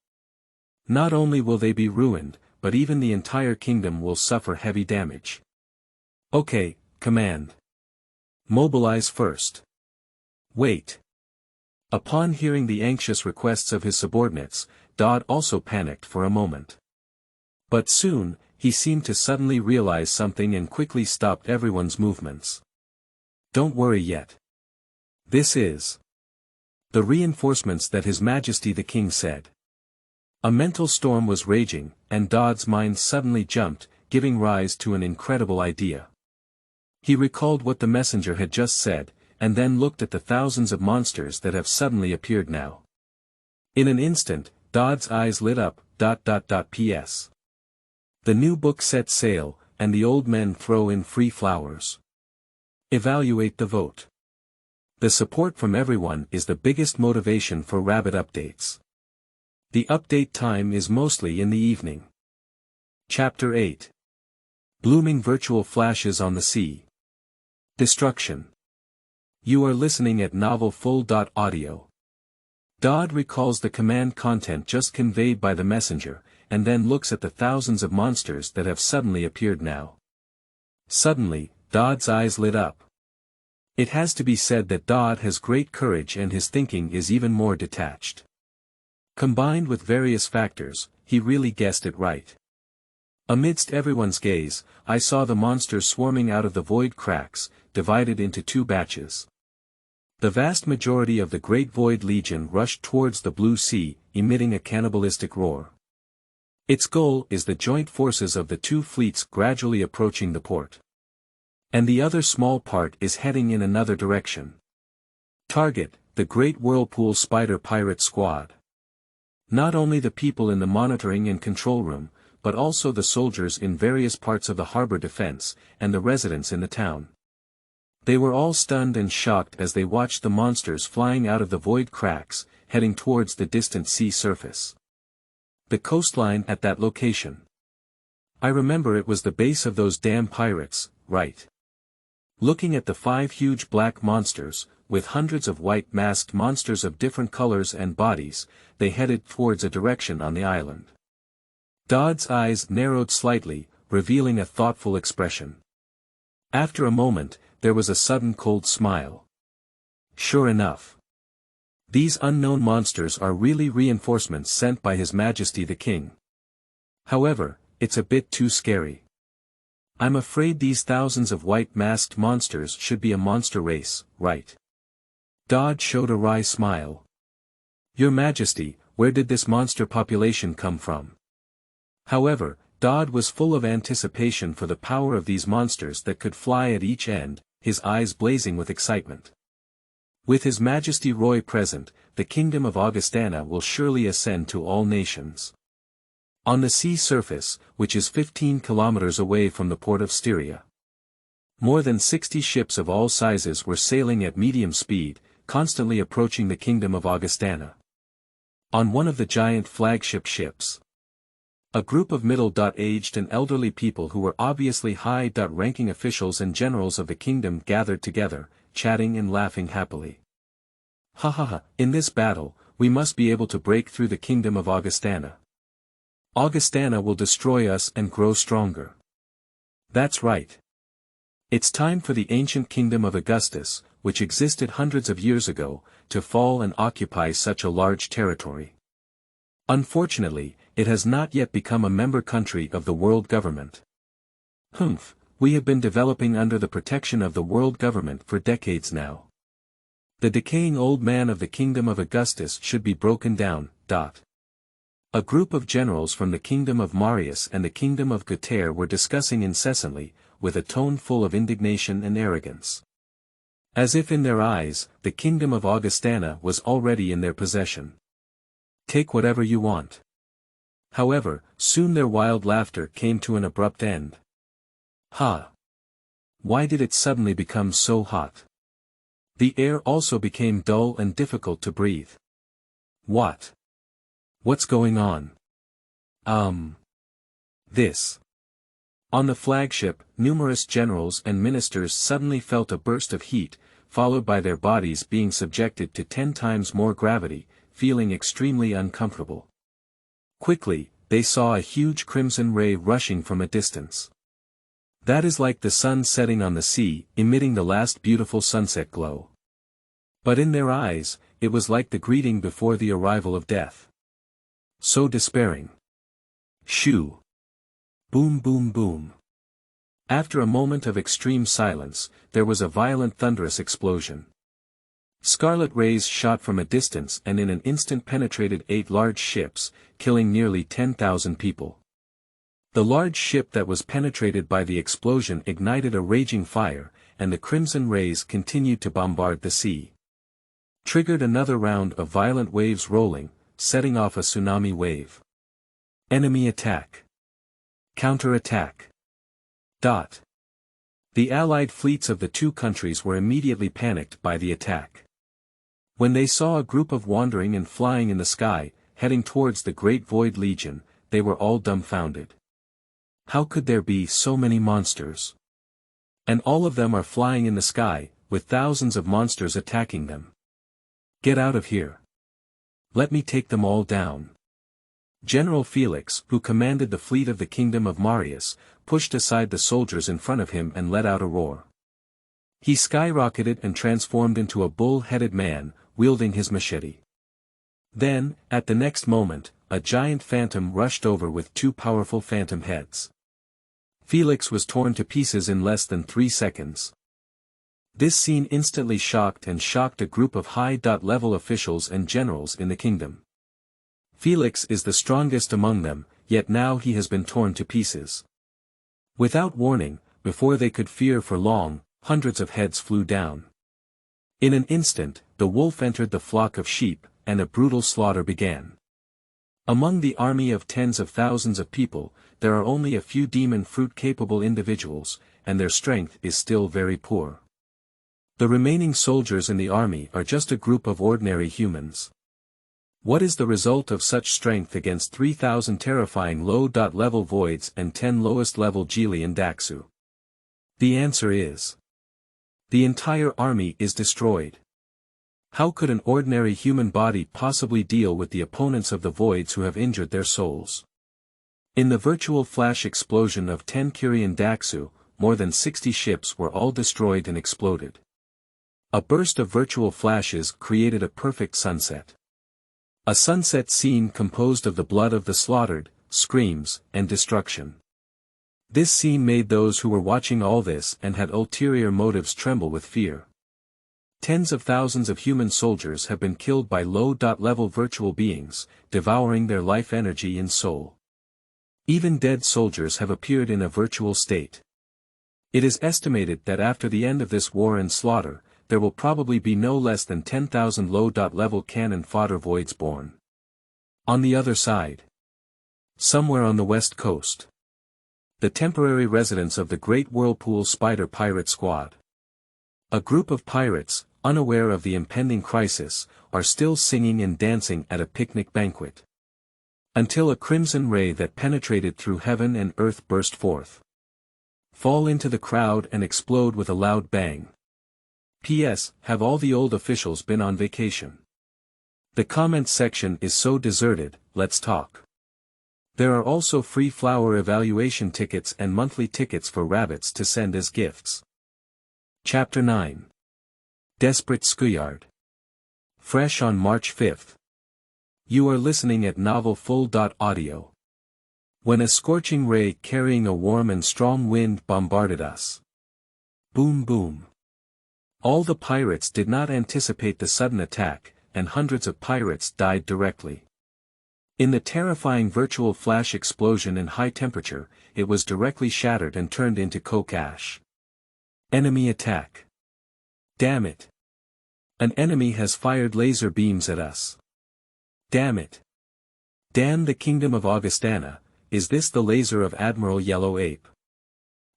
Not only will they be ruined, but even the entire kingdom will suffer heavy damage. Okay, command. Mobilize first. Wait. Upon hearing the anxious requests of his subordinates, Dodd also panicked for a moment. But soon, he seemed to suddenly realize something and quickly stopped everyone's movements. Don't worry yet. This is the reinforcements that His Majesty the King said. A mental storm was raging, and Dodd's mind suddenly jumped, giving rise to an incredible idea. He recalled what the messenger had just said, and then looked at the thousands of monsters that have suddenly appeared now. In an instant, Dodd's eyes lit up. P.S. The new book set sail, and the old men throw in free flowers. Evaluate the vote. The support from everyone is the biggest motivation for Rabbit updates. The update time is mostly in the evening. Chapter 8. Blooming Virtual Flashes on the Sea. Destruction. You are listening at Novel Full.audio. Dodd recalls the command content just conveyed by the messenger, and then looks at the thousands of monsters that have suddenly appeared now. Suddenly, Dodd's eyes lit up. It has to be said that Dodd has great courage and his thinking is even more detached. Combined with various factors, he really guessed it right. Amidst everyone's gaze, I saw the monsters swarming out of the void cracks, divided into two batches. The vast majority of the Great Void Legion rushed towards the blue sea, emitting a cannibalistic roar. Its goal is the joint forces of the two fleets gradually approaching the port. And the other small part is heading in another direction. Target, the Great Whirlpool Spider Pirate Squad. Not only the people in the monitoring and control room, but also the soldiers in various parts of the harbor defense, and the residents in the town. They were all stunned and shocked as they watched the monsters flying out of the void cracks, heading towards the distant sea surface. The coastline at that location. I remember it was the base of those damn pirates, right? Looking at the 5 huge black monsters, with hundreds of white masked monsters of different colors and bodies, they headed towards a direction on the island. Dodd's eyes narrowed slightly, revealing a thoughtful expression. After a moment, there was a sudden cold smile. Sure enough. These unknown monsters are really reinforcements sent by His Majesty the King. However, it's a bit too scary. I'm afraid these thousands of white masked monsters should be a monster race, right? Dodd showed a wry smile. Your Majesty, where did this monster population come from? However, Dodd was full of anticipation for the power of these monsters that could fly at each end, his eyes blazing with excitement. With His Majesty Roy present, the Kingdom of Augustana will surely ascend to all nations. On the sea surface, which is 15 kilometers away from the port of Styria. More than 60 ships of all sizes were sailing at medium speed, constantly approaching the Kingdom of Augustana. On one of the giant flagship ships, a group of middle-aged and elderly people who were obviously high-ranking officials and generals of the kingdom gathered together, chatting and laughing happily. Ha ha ha, in this battle, we must be able to break through the Kingdom of Augustana. Augustana will destroy us and grow stronger. That's right. It's time for the ancient kingdom of Augustus, which existed hundreds of years ago, to fall and occupy such a large territory. Unfortunately, it has not yet become a member country of the world government. Humph, we have been developing under the protection of the world government for decades now. The decaying old man of the kingdom of Augustus should be broken down. A group of generals from the kingdom of Marius and the kingdom of Guterre were discussing incessantly, with a tone full of indignation and arrogance. As if in their eyes, the kingdom of Augustana was already in their possession. Take whatever you want. However, soon their wild laughter came to an abrupt end. Ha! Why did it suddenly become so hot? The air also became dull and difficult to breathe. What? What's going on? This. On the flagship, numerous generals and ministers suddenly felt a burst of heat, followed by their bodies being subjected to 10 times more gravity, feeling extremely uncomfortable. Quickly, they saw a huge crimson ray rushing from a distance. That is like the sun setting on the sea, emitting the last beautiful sunset glow. But in their eyes, it was like the greeting before the arrival of death. So despairing. Shoo! Boom boom boom. After a moment of extreme silence, there was a violent thunderous explosion. Scarlet rays shot from a distance and in an instant penetrated 8 large ships, killing nearly 10,000 people. The large ship that was penetrated by the explosion ignited a raging fire, and the crimson rays continued to bombard the sea. Triggered another round of violent waves rolling, setting off a tsunami wave. Enemy attack. Counter-attack. The allied fleets of the two countries were immediately panicked by the attack. When they saw a group of wandering and flying in the sky, heading towards the Great Void Legion, they were all dumbfounded. How could there be so many monsters? And all of them are flying in the sky, with thousands of monsters attacking them. Get out of here. Let me take them all down. General Felix, who commanded the fleet of the kingdom of Marius, pushed aside the soldiers in front of him and let out a roar. He skyrocketed and transformed into a bull-headed man, wielding his machete. Then, at the next moment, a giant phantom rushed over with 2 powerful phantom heads. Felix was torn to pieces in less than 3 seconds. This scene instantly shocked a group of high-level officials and generals in the kingdom. Felix is the strongest among them, yet now he has been torn to pieces. Without warning, before they could fear for long, hundreds of heads flew down. In an instant, the wolf entered the flock of sheep, and a brutal slaughter began. Among the army of tens of thousands of people, there are only a few demon fruit-capable individuals, and their strength is still very poor. The remaining soldiers in the army are just a group of ordinary humans. What is the result of such strength against 3,000 terrifying low-level voids and 10 lowest-level Gelian Daxu? The answer is: the entire army is destroyed. How could an ordinary human body possibly deal with the opponents of the voids who have injured their souls? In the virtual flash explosion of 10 Gelian Daxu, more than 60 ships were all destroyed and exploded. A burst of virtual flashes created a perfect sunset. A sunset scene composed of the blood of the slaughtered, screams, and destruction. This scene made those who were watching all this and had ulterior motives tremble with fear. Tens of thousands of human soldiers have been killed by low-level virtual beings, devouring their life energy and soul. Even dead soldiers have appeared in a virtual state. It is estimated that after the end of this war and slaughter, there will probably be no less than 10,000 low-level cannon fodder voids born. On the other side, somewhere on the west coast, the temporary residence of the Great Whirlpool Spider Pirate Squad. A group of pirates, unaware of the impending crisis, are still singing and dancing at a picnic banquet. Until a crimson ray that penetrated through heaven and earth burst forth. Fall into the crowd and explode with a loud bang. P.S. Have all the old officials been on vacation? The comments section is so deserted, let's talk. There are also free flower evaluation tickets and monthly tickets for rabbits to send as gifts. Chapter 9. Desperate Skuyard. Fresh on March 5th. You are listening at novelfull.audio. When a scorching ray carrying a warm and strong wind bombarded us. Boom boom. All the pirates did not anticipate the sudden attack, and hundreds of pirates died directly. In the terrifying virtual flash explosion in high temperature, it was directly shattered and turned into coke ash. Enemy attack. Damn it. An enemy has fired laser beams at us. Damn it. Damn the kingdom of Augustana, is this the laser of Admiral Yellow Ape?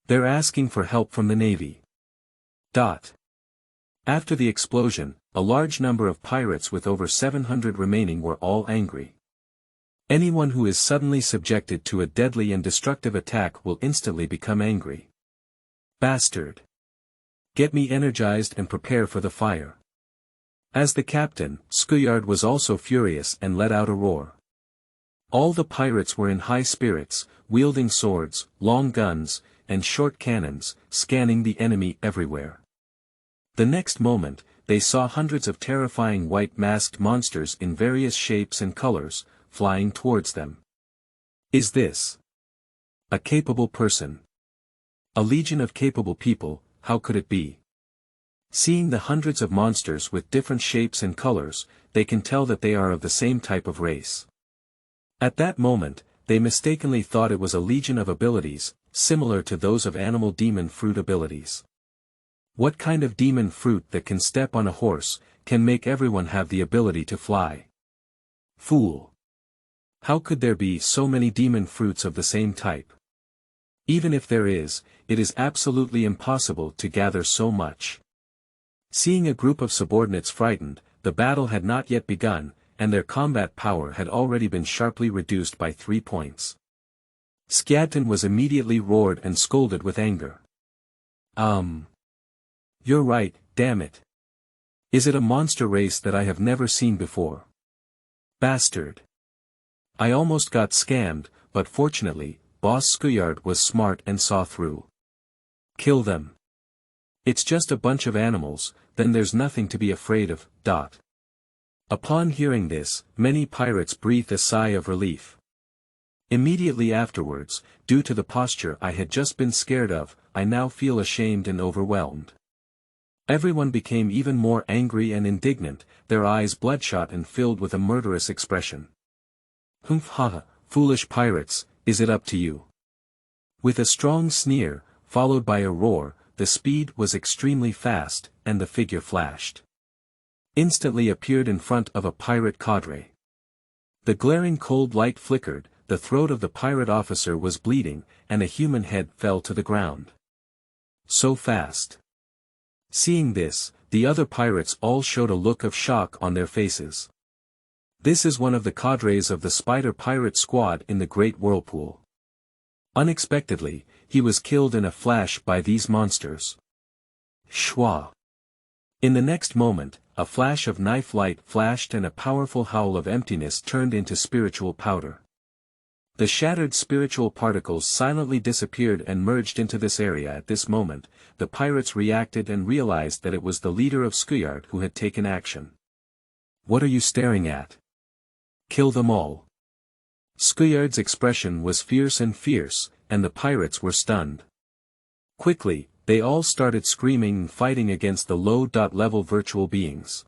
They're asking for help from the Navy. After the explosion, a large number of pirates with over 700 remaining were all angry. Anyone who is suddenly subjected to a deadly and destructive attack will instantly become angry. Bastard. Get me energized and prepare for the fire. As the captain, Skuyard was also furious and let out a roar. All the pirates were in high spirits, wielding swords, long guns, and short cannons, scanning the enemy everywhere. The next moment, they saw hundreds of terrifying white masked monsters in various shapes and colors, flying towards them. Is this a capable person? A legion of capable people, how could it be? Seeing the hundreds of monsters with different shapes and colors, they can tell that they are of the same type of race. At that moment, they mistakenly thought it was a legion of abilities, similar to those of animal demon fruit abilities. What kind of demon fruit that can step on a horse, can make everyone have the ability to fly? Fool! How could there be so many demon fruits of the same type? Even if there is, it is absolutely impossible to gather so much. Seeing a group of subordinates frightened, the battle had not yet begun, and their combat power had already been sharply reduced by 3 points. Skuyard was immediately roared and scolded with anger. You're right, damn it. Is it a monster race that I have never seen before? Bastard. I almost got scammed, but fortunately, Boss Skuyard was smart and saw through. Kill them. It's just a bunch of animals, then there's nothing to be afraid of. Upon hearing this, many pirates breathed a sigh of relief. Immediately afterwards, due to the posture I had just been scared of, I now feel ashamed and overwhelmed. Everyone became even more angry and indignant, their eyes bloodshot and filled with a murderous expression. Humph ha, foolish pirates, is it up to you? With a strong sneer, followed by a roar, the speed was extremely fast, and the figure flashed. Instantly appeared in front of a pirate cadre. The glaring cold light flickered, the throat of the pirate officer was bleeding, and a human head fell to the ground. So fast. Seeing this, the other pirates all showed a look of shock on their faces. This is one of the cadres of the Spider Pirate Squad in the Great Whirlpool. Unexpectedly, he was killed in a flash by these monsters. Shwa. In the next moment, a flash of knife light flashed and a powerful howl of emptiness turned into spiritual powder. The shattered spiritual particles silently disappeared and merged into this area. At this moment, the pirates reacted and realized that it was the leader of Skuyard who had taken action. What are you staring at? Kill them all. Skuyard's expression was fierce, and the pirates were stunned. Quickly, they all started screaming and fighting against the low-level virtual beings.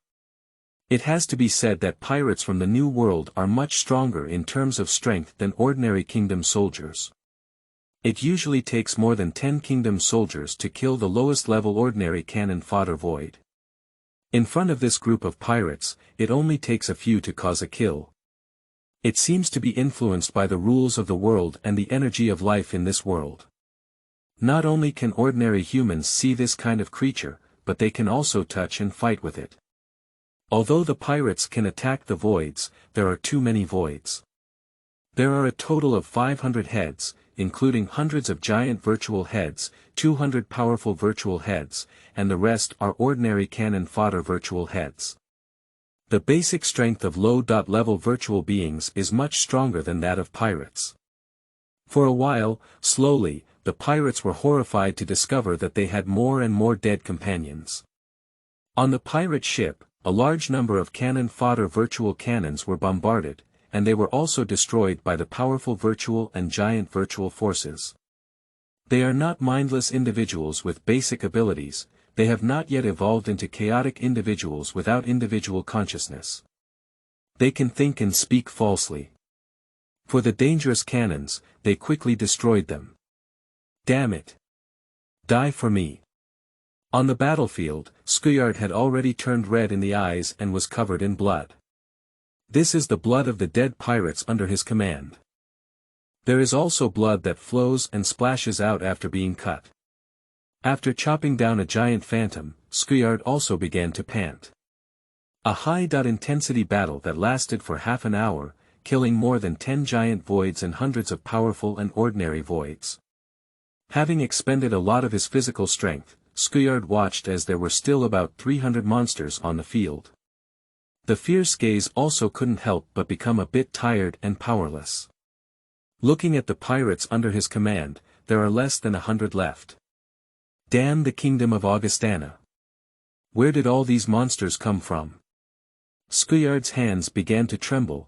It has to be said that pirates from the New World are much stronger in terms of strength than ordinary kingdom soldiers. It usually takes more than 10 kingdom soldiers to kill the lowest level ordinary cannon fodder void. In front of this group of pirates, it only takes a few to cause a kill. It seems to be influenced by the rules of the world and the energy of life in this world. Not only can ordinary humans see this kind of creature, but they can also touch and fight with it. Although the pirates can attack the voids, there are too many voids. There are a total of 500 heads, including hundreds of giant virtual heads, 200 powerful virtual heads, and the rest are ordinary cannon fodder virtual heads. The basic strength of low-level virtual beings is much stronger than that of pirates. For a while, slowly, the pirates were horrified to discover that they had more and more dead companions. On the pirate ship, a large number of cannon fodder virtual cannons were bombarded, and they were also destroyed by the powerful virtual and giant virtual forces. They are not mindless individuals with basic abilities, they have not yet evolved into chaotic individuals without individual consciousness. They can think and speak falsely. For the dangerous cannons, they quickly destroyed them. Damn it! Die for me! On the battlefield, Skuyard had already turned red in the eyes and was covered in blood. This is the blood of the dead pirates under his command. There is also blood that flows and splashes out after being cut. After chopping down a giant phantom, Skuyard also began to pant. A high-intensity battle that lasted for half an hour, killing more than 10 giant voids and hundreds of powerful and ordinary voids. Having expended a lot of his physical strength, Skuyard watched as there were still about 300 monsters on the field. The fierce gaze also couldn't help but become a bit tired and powerless. Looking at the pirates under his command, there are less than 100 left. Damn the kingdom of Augustana! Where did all these monsters come from? Skuyard's hands began to tremble,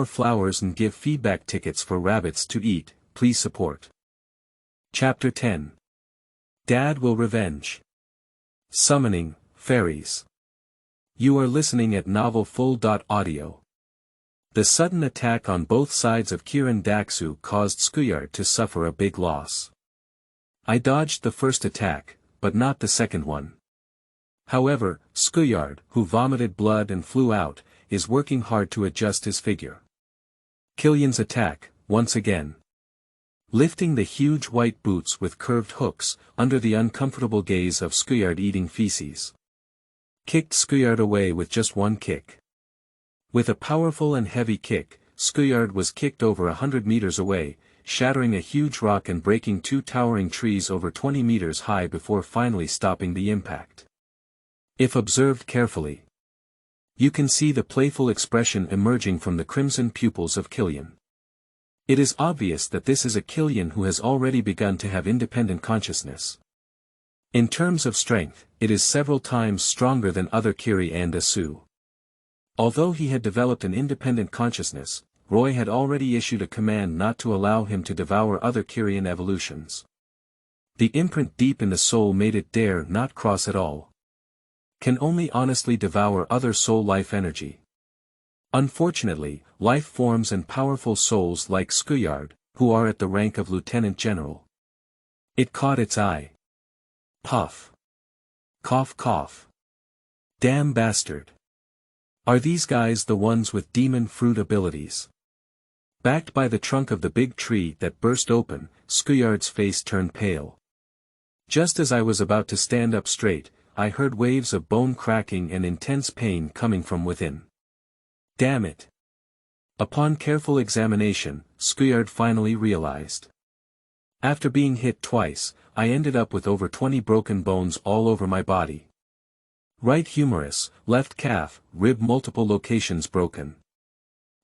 more flowers and give feedback tickets for rabbits to eat, please support. Chapter 10. Dad will revenge. Summoning, fairies. You are listening at novelfull.audio. The sudden attack on both sides of Kirin Daxu caused Skuyard to suffer a big loss. I dodged the first attack, but not the second one. However, Skuyard, who vomited blood and flew out, is working hard to adjust his figure. Kilian's attack, once again. Lifting the huge white boots with curved hooks, under the uncomfortable gaze of Skuyard eating feces. Kicked Skuyard away with just one kick. With a powerful and heavy kick, Skuyard was kicked over 100 meters away, shattering a huge rock and breaking two towering trees over 20 meters high before finally stopping the impact. If observed carefully, you can see the playful expression emerging from the crimson pupils of Kilian. It is obvious that this is a Kilian who has already begun to have independent consciousness. In terms of strength, it is several times stronger than other Kiri and Asu. Although he had developed an independent consciousness, Roy had already issued a command not to allow him to devour other Kirian evolutions. The imprint deep in the soul made it dare not cross at all. Can only honestly devour other soul life energy. Unfortunately, life forms and powerful souls like Skuyard, who are at the rank of Lieutenant General. It caught its eye. Puff. Cough cough. Damn bastard. Are these guys the ones with demon fruit abilities? Backed by the trunk of the big tree that burst open, Skuyard's face turned pale. Just as I was about to stand up straight, I heard waves of bone cracking and intense pain coming from within. Damn it. Upon careful examination, Skuyard finally realized. After being hit twice, I ended up with over 20 broken bones all over my body. Right humerus, left calf, rib multiple locations broken.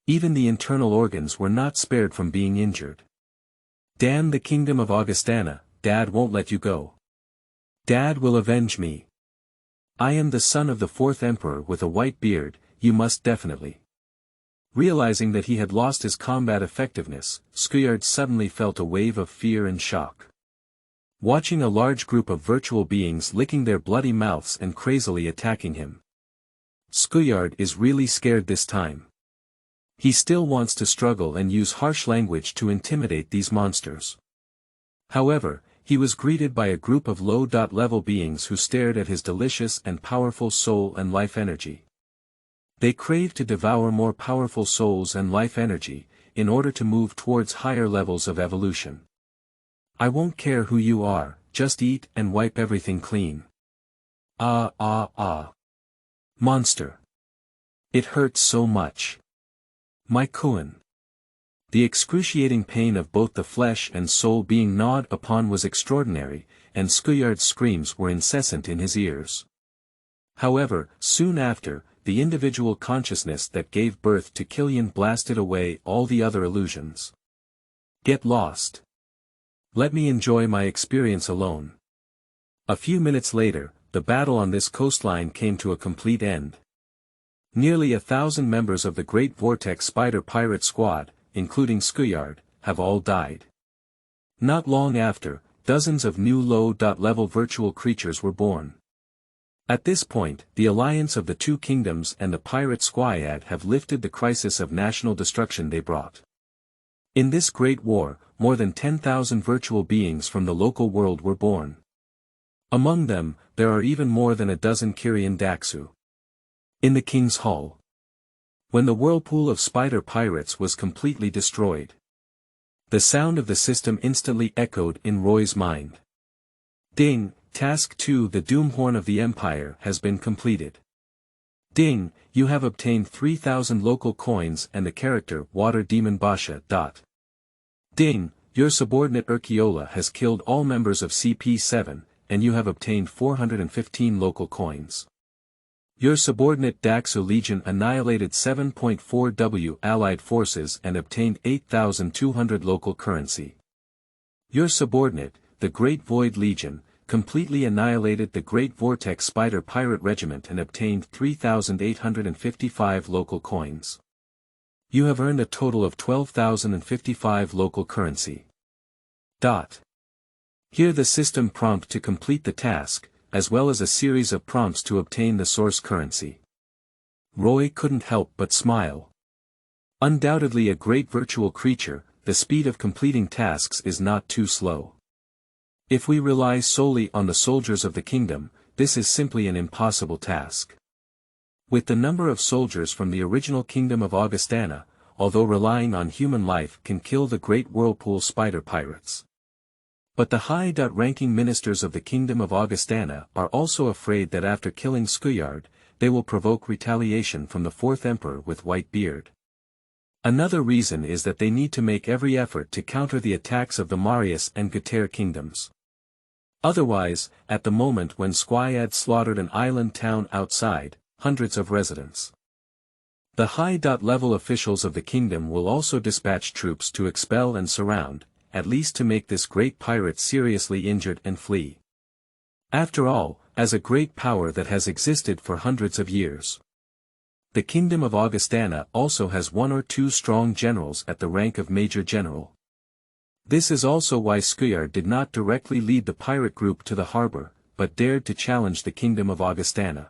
Even the internal organs were not spared from being injured. Damn the kingdom of Augustana, Dad won't let you go. Dad will avenge me. I am the son of the fourth emperor with a white beard, you must definitely. Realizing that he had lost his combat effectiveness, Skuyard suddenly felt a wave of fear and shock. Watching a large group of virtual beings licking their bloody mouths and crazily attacking him. Skuyard is really scared this time. He still wants to struggle and use harsh language to intimidate these monsters. However, he was greeted by a group of low-level beings who stared at his delicious and powerful soul and life energy. They craved to devour more powerful souls and life energy, in order to move towards higher levels of evolution. I won't care who you are, just eat and wipe everything clean. Monster. It hurts so much. My Kuan. The excruciating pain of both the flesh and soul being gnawed upon was extraordinary, and Skuyard's screams were incessant in his ears. However, soon after, the individual consciousness that gave birth to Kilian blasted away all the other illusions. Get lost. Let me enjoy my experience alone. A few minutes later, the battle on this coastline came to a complete end. Nearly 1,000 members of the Great Vortex Spider Pirate Squad, including Skuyard, have all died. Not long after, dozens of new low-level virtual creatures were born. At this point, the alliance of the two kingdoms and the pirate Skuyard have lifted the crisis of national destruction they brought. In this great war, more than 10,000 virtual beings from the local world were born. Among them, there are even more than a dozen Kilian Daxu. In the King's Hall. When the whirlpool of spider pirates was completely destroyed, the sound of the system instantly echoed in Roy's mind. Ding, Task 2: The Doomhorn of the Empire has been completed. Ding, you have obtained 3,000 local coins and the character Water Demon Basha. Ding, your subordinate Urchiola has killed all members of CP7, and you have obtained 415 local coins. Your subordinate Daxu Legion annihilated 7.4W Allied forces and obtained 8,200 local currency. Your subordinate, the Great Void Legion, completely annihilated the Great Vortex Spider Pirate Regiment and obtained 3,855 local coins. You have earned a total of 12,055 local currency. Here the system prompt to complete the task, as well as a series of prompts to obtain the source currency. Roy couldn't help but smile. Undoubtedly a great virtual creature, the speed of completing tasks is not too slow. If we rely solely on the soldiers of the kingdom, this is simply an impossible task. With the number of soldiers from the original kingdom of Augustana, although relying on human life can kill the great whirlpool spider pirates. But the high-ranking ministers of the Kingdom of Augustana are also afraid that after killing Skuyard, they will provoke retaliation from the fourth emperor with white beard. Another reason is that they need to make every effort to counter the attacks of the Marius and Guter kingdoms. Otherwise, at the moment when Skuyard slaughtered an island town outside, hundreds of residents. The high-level officials of the kingdom will also dispatch troops to expel and surround, at least to make this great pirate seriously injured and flee. After all, as a great power that has existed for hundreds of years, the Kingdom of Augustana also has one or two strong generals at the rank of Major General. This is also why Skuyard did not directly lead the pirate group to the harbor, but dared to challenge the Kingdom of Augustana.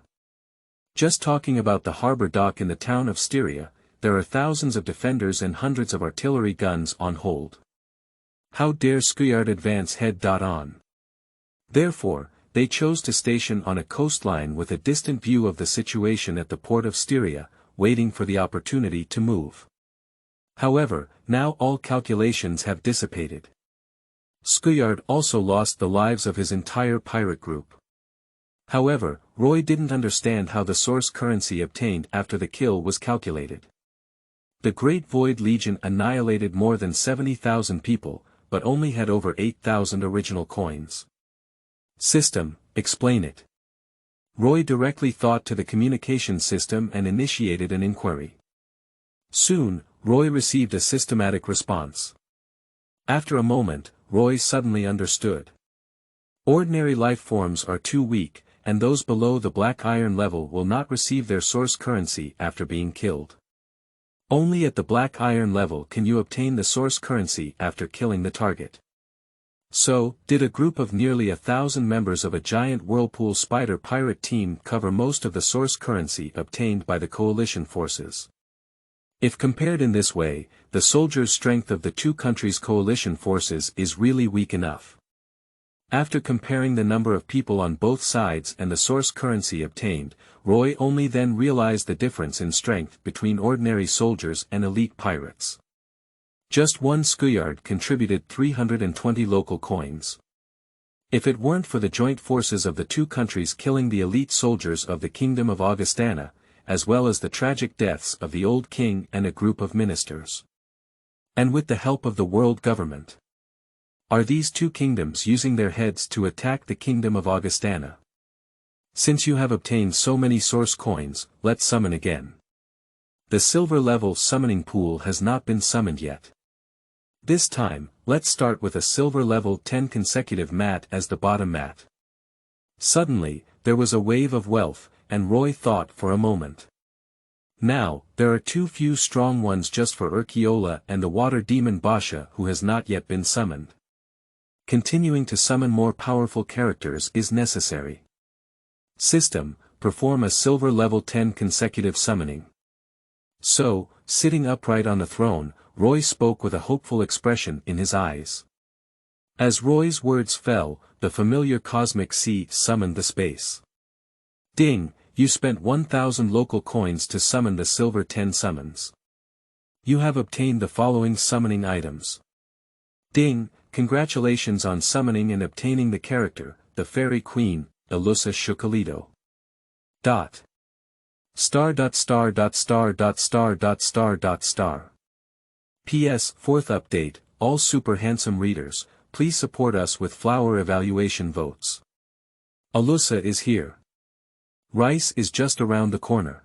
Just talking about the harbor dock in the town of Styria, there are thousands of defenders and hundreds of artillery guns on hold. How dare Skuyard advance head-on? Therefore, they chose to station on a coastline with a distant view of the situation at the port of Styria, waiting for the opportunity to move. However, now all calculations have dissipated. Skuyard also lost the lives of his entire pirate group. However, Roy didn't understand how the source currency obtained after the kill was calculated. The Great Void Legion annihilated more than 70,000 people, but only had over 8,000 original coins. System, explain it. Roy directly thought to the communication system and initiated an inquiry. Soon, Roy received a systematic response. After a moment, Roy suddenly understood. Ordinary life forms are too weak, and those below the black iron level will not receive their source currency after being killed. Only at the black iron level can you obtain the source currency after killing the target. So, did a group of nearly 1,000 members of a giant whirlpool spider pirate team cover most of the source currency obtained by the coalition forces? If compared in this way, the soldiers' strength of the two countries' coalition forces is really weak enough. After comparing the number of people on both sides and the source currency obtained, Roy only then realized the difference in strength between ordinary soldiers and elite pirates. Just one Skuyard contributed 320 local coins. If it weren't for the joint forces of the two countries killing the elite soldiers of the Kingdom of Augustana, as well as the tragic deaths of the old king and a group of ministers. And with the help of the world government. Are these two kingdoms using their heads to attack the Kingdom of Augustana? Since you have obtained so many source coins, let's summon again. The silver level summoning pool has not been summoned yet. This time, let's start with a silver level 10 consecutive mat as the bottom mat. Suddenly, there was a wave of wealth, and Roy thought for a moment. Now, there are too few strong ones just for Urchiola and the water demon Basha who has not yet been summoned. Continuing to summon more powerful characters is necessary. System, perform a silver level 10 consecutive summoning. So, sitting upright on the throne, Roy spoke with a hopeful expression in his eyes. As Roy's words fell, the familiar cosmic sea summoned the space. Ding, you spent 1,000 local coins to summon the silver 10 summons. You have obtained the following summoning items. Ding, congratulations on summoning and obtaining the character, the Fairy Queen, Elusa Shukalito. Dot. Star. P.S. Fourth update, all super handsome readers, please support us with flower evaluation votes. Elusa is here. Rice is just around the corner.